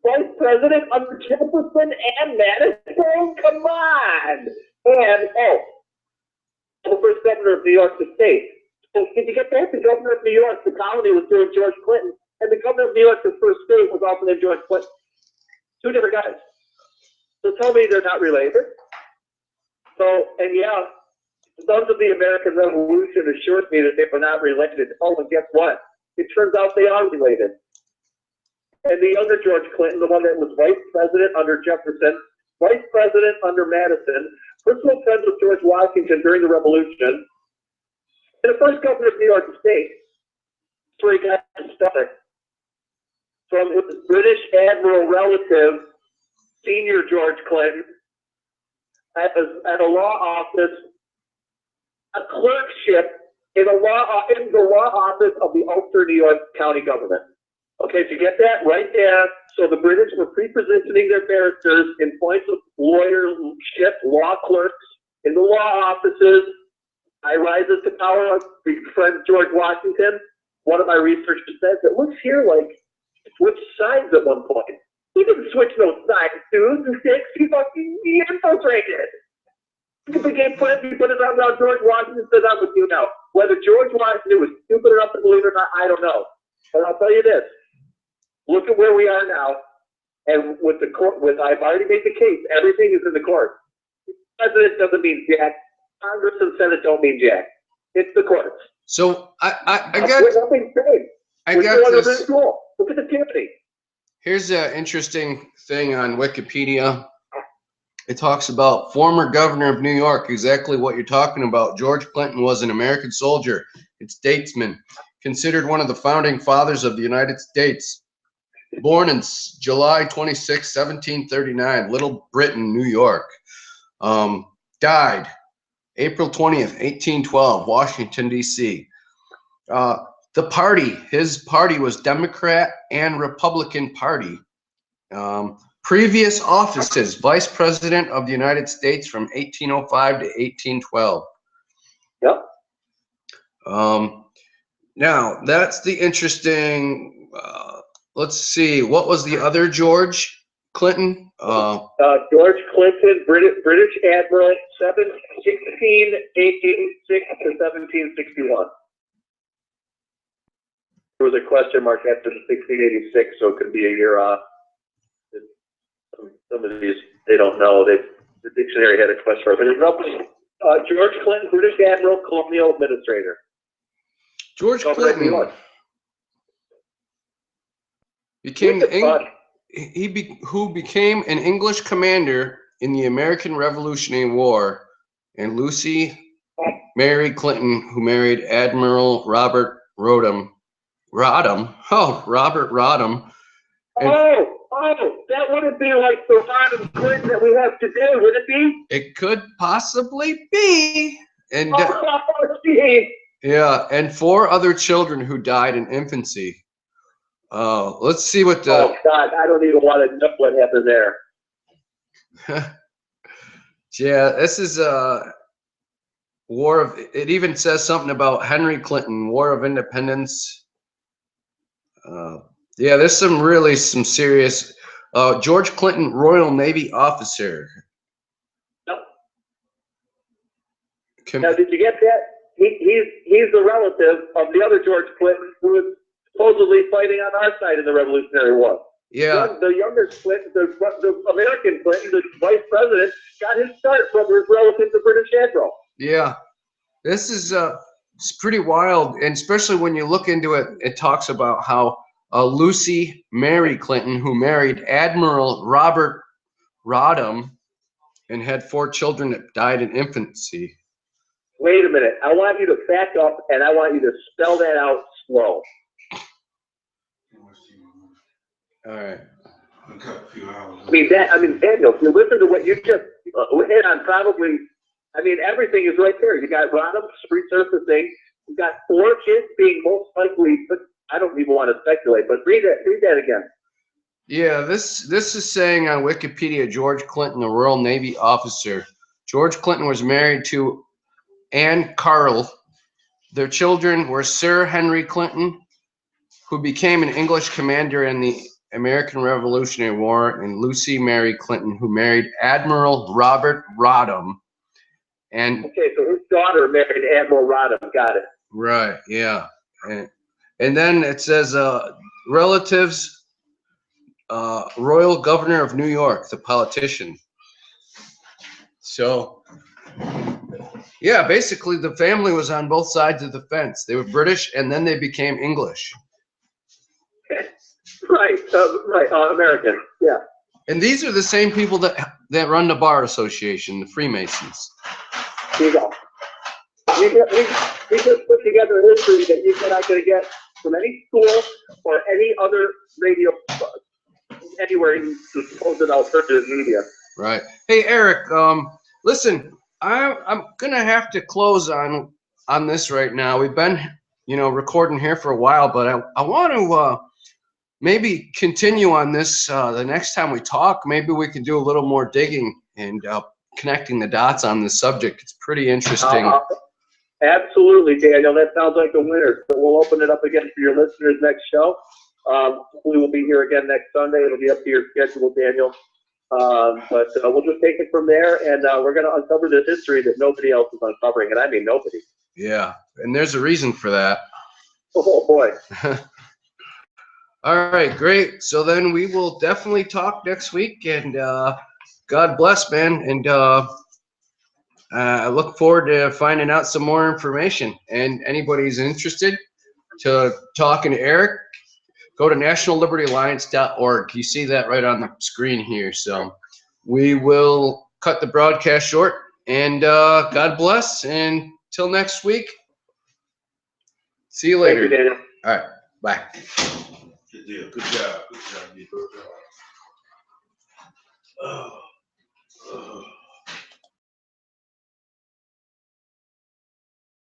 Vice President under Jefferson and Madison. Come on, and the first governor of New York State. So did you get that? The governor of New York, the colony was doing George Clinton, and the governor of New York, the first state, was also named George Clinton. Two different guys. So tell me they're not related. So, and yeah, sons of the American Revolution assured me that they were not related. Oh, and guess what? It turns out they are related. And the younger George Clinton, the one that was vice president under Jefferson, vice president under Madison, personal friend with George Washington during the Revolution, and the first governor of New York State, where he got his start from his British admiral relative, senior George Clinton, at a law office, a clerkship in the law office of the Ulster, New York County government. Okay, so you get that right there. So the British were pre-positioning their barristers in points of lawyership, law clerks, in the law offices. I rises to power of the friend George Washington. One of my researchers says it looks here like he switched sides at one point. He didn't switch no sides, dude. He fucking infiltrated. He became friends. He put it on around George Washington. Says I'm with you now. Whether George Washington was stupid enough to believe it or not, I don't know. But I'll tell you this. Look at where we are now, and with the court, I've already made the case. Everything is in the court. President doesn't mean jack. Congress and Senate don't mean jack. It's the courts. So I got nothing changed. I got this. Look at the tyranny. Here's an interesting thing on Wikipedia. It talks about former governor of New York, exactly what you're talking about. George Clinton was an American soldier and statesman, considered one of the founding fathers of the United States. Born in July 26, 1739, Little Britain, New York. Died April 20th, 1812, Washington, D.C. His party was Democrat and Republican Party. Previous offices, Vice President of the United States from 1805 to 1812. Yep. Now, that's the interesting, let's see, what was the other George Clinton? George Clinton, British Admiral, 1686 to 1761. There was a question mark after the 1686, so it could be a year off. Some of these, they don't know. The dictionary had a question mark. But it's roughly George Clinton, British Admiral, Colonial Administrator. George Clinton became who became an English commander in the American Revolutionary War, and Lucy Mary Clinton, who married Admiral Robert Rodham. Robert Rodham. That wouldn't be like the Rodham Clinton that we have today, would it be? It could possibly be. And yeah, and 4 other children who died in infancy. Let's see what the. Oh God, I don't even want to know what happened there. Yeah, this is a war of. It even says something about Henry Clinton, War of Independence. Yeah, there's some serious. George Clinton, Royal Navy officer. No. Now, did you get that? He's the relative of the other George Clinton who was supposedly fighting on our side of the Revolutionary War. Yeah. The younger Clinton, the American Clinton, the vice president, got his start from his relative, the British admiral. Yeah. This is it's pretty wild, and especially when you look into it, it talks about how Lucy Mary Clinton, who married Admiral Robert Rodham and had 4 children that died in infancy. Wait a minute. I want you to back up, and I want you to spell that out slow. All right. I mean, Daniel, if you listen to what you just hit on, probably, I mean, everything is right there. You got Rodham resurfacing. You got 4 kids being most likely, but I don't even want to speculate, but read that again. Yeah, this is saying on Wikipedia, George Clinton, a Royal Navy officer. George Clinton was married to Anne Carl. Their children were Sir Henry Clinton, who became an English commander in the American Revolutionary War, and Lucy Mary Clinton, who married Admiral Robert Rodham. And okay, so his daughter married Admiral Rodham. Got it. Right. Yeah. And then it says relatives, Royal Governor of New York, the politician. So, yeah, basically the family was on both sides of the fence. They were British, and then they became English. Right, American, yeah. And these are the same people that run the Bar Association, the Freemasons. Here you go. We just put together a history that you're not going to get from any school or any other radio, anywhere in the supposed alternative media. Right. Hey, Eric, listen, I'm going to have to close on this right now. We've been, recording here for a while, but I want to maybe continue on this the next time we talk. Maybe we can do a little more digging and connecting the dots on this subject. It's pretty interesting. Absolutely, Daniel. That sounds like a winner. So we'll open it up again for your listeners next show. We will be here again next Sunday. It'll be up to your schedule, Daniel. But we'll just take it from there, and we're going to uncover this history that nobody else is uncovering, and I mean nobody. Yeah, and there's a reason for that. Oh, boy. All right, great. So then we will definitely talk next week, and God bless, man. And I look forward to finding out some more information. And anybody who's interested to talking to Eric, go to nationallibertyalliance.org. You see that right on the screen here. So we will cut the broadcast short, and God bless. And till next week, see you later. Thank you, Daniel. All right, bye. Good deal. Good job. Good job. Good job. Oh.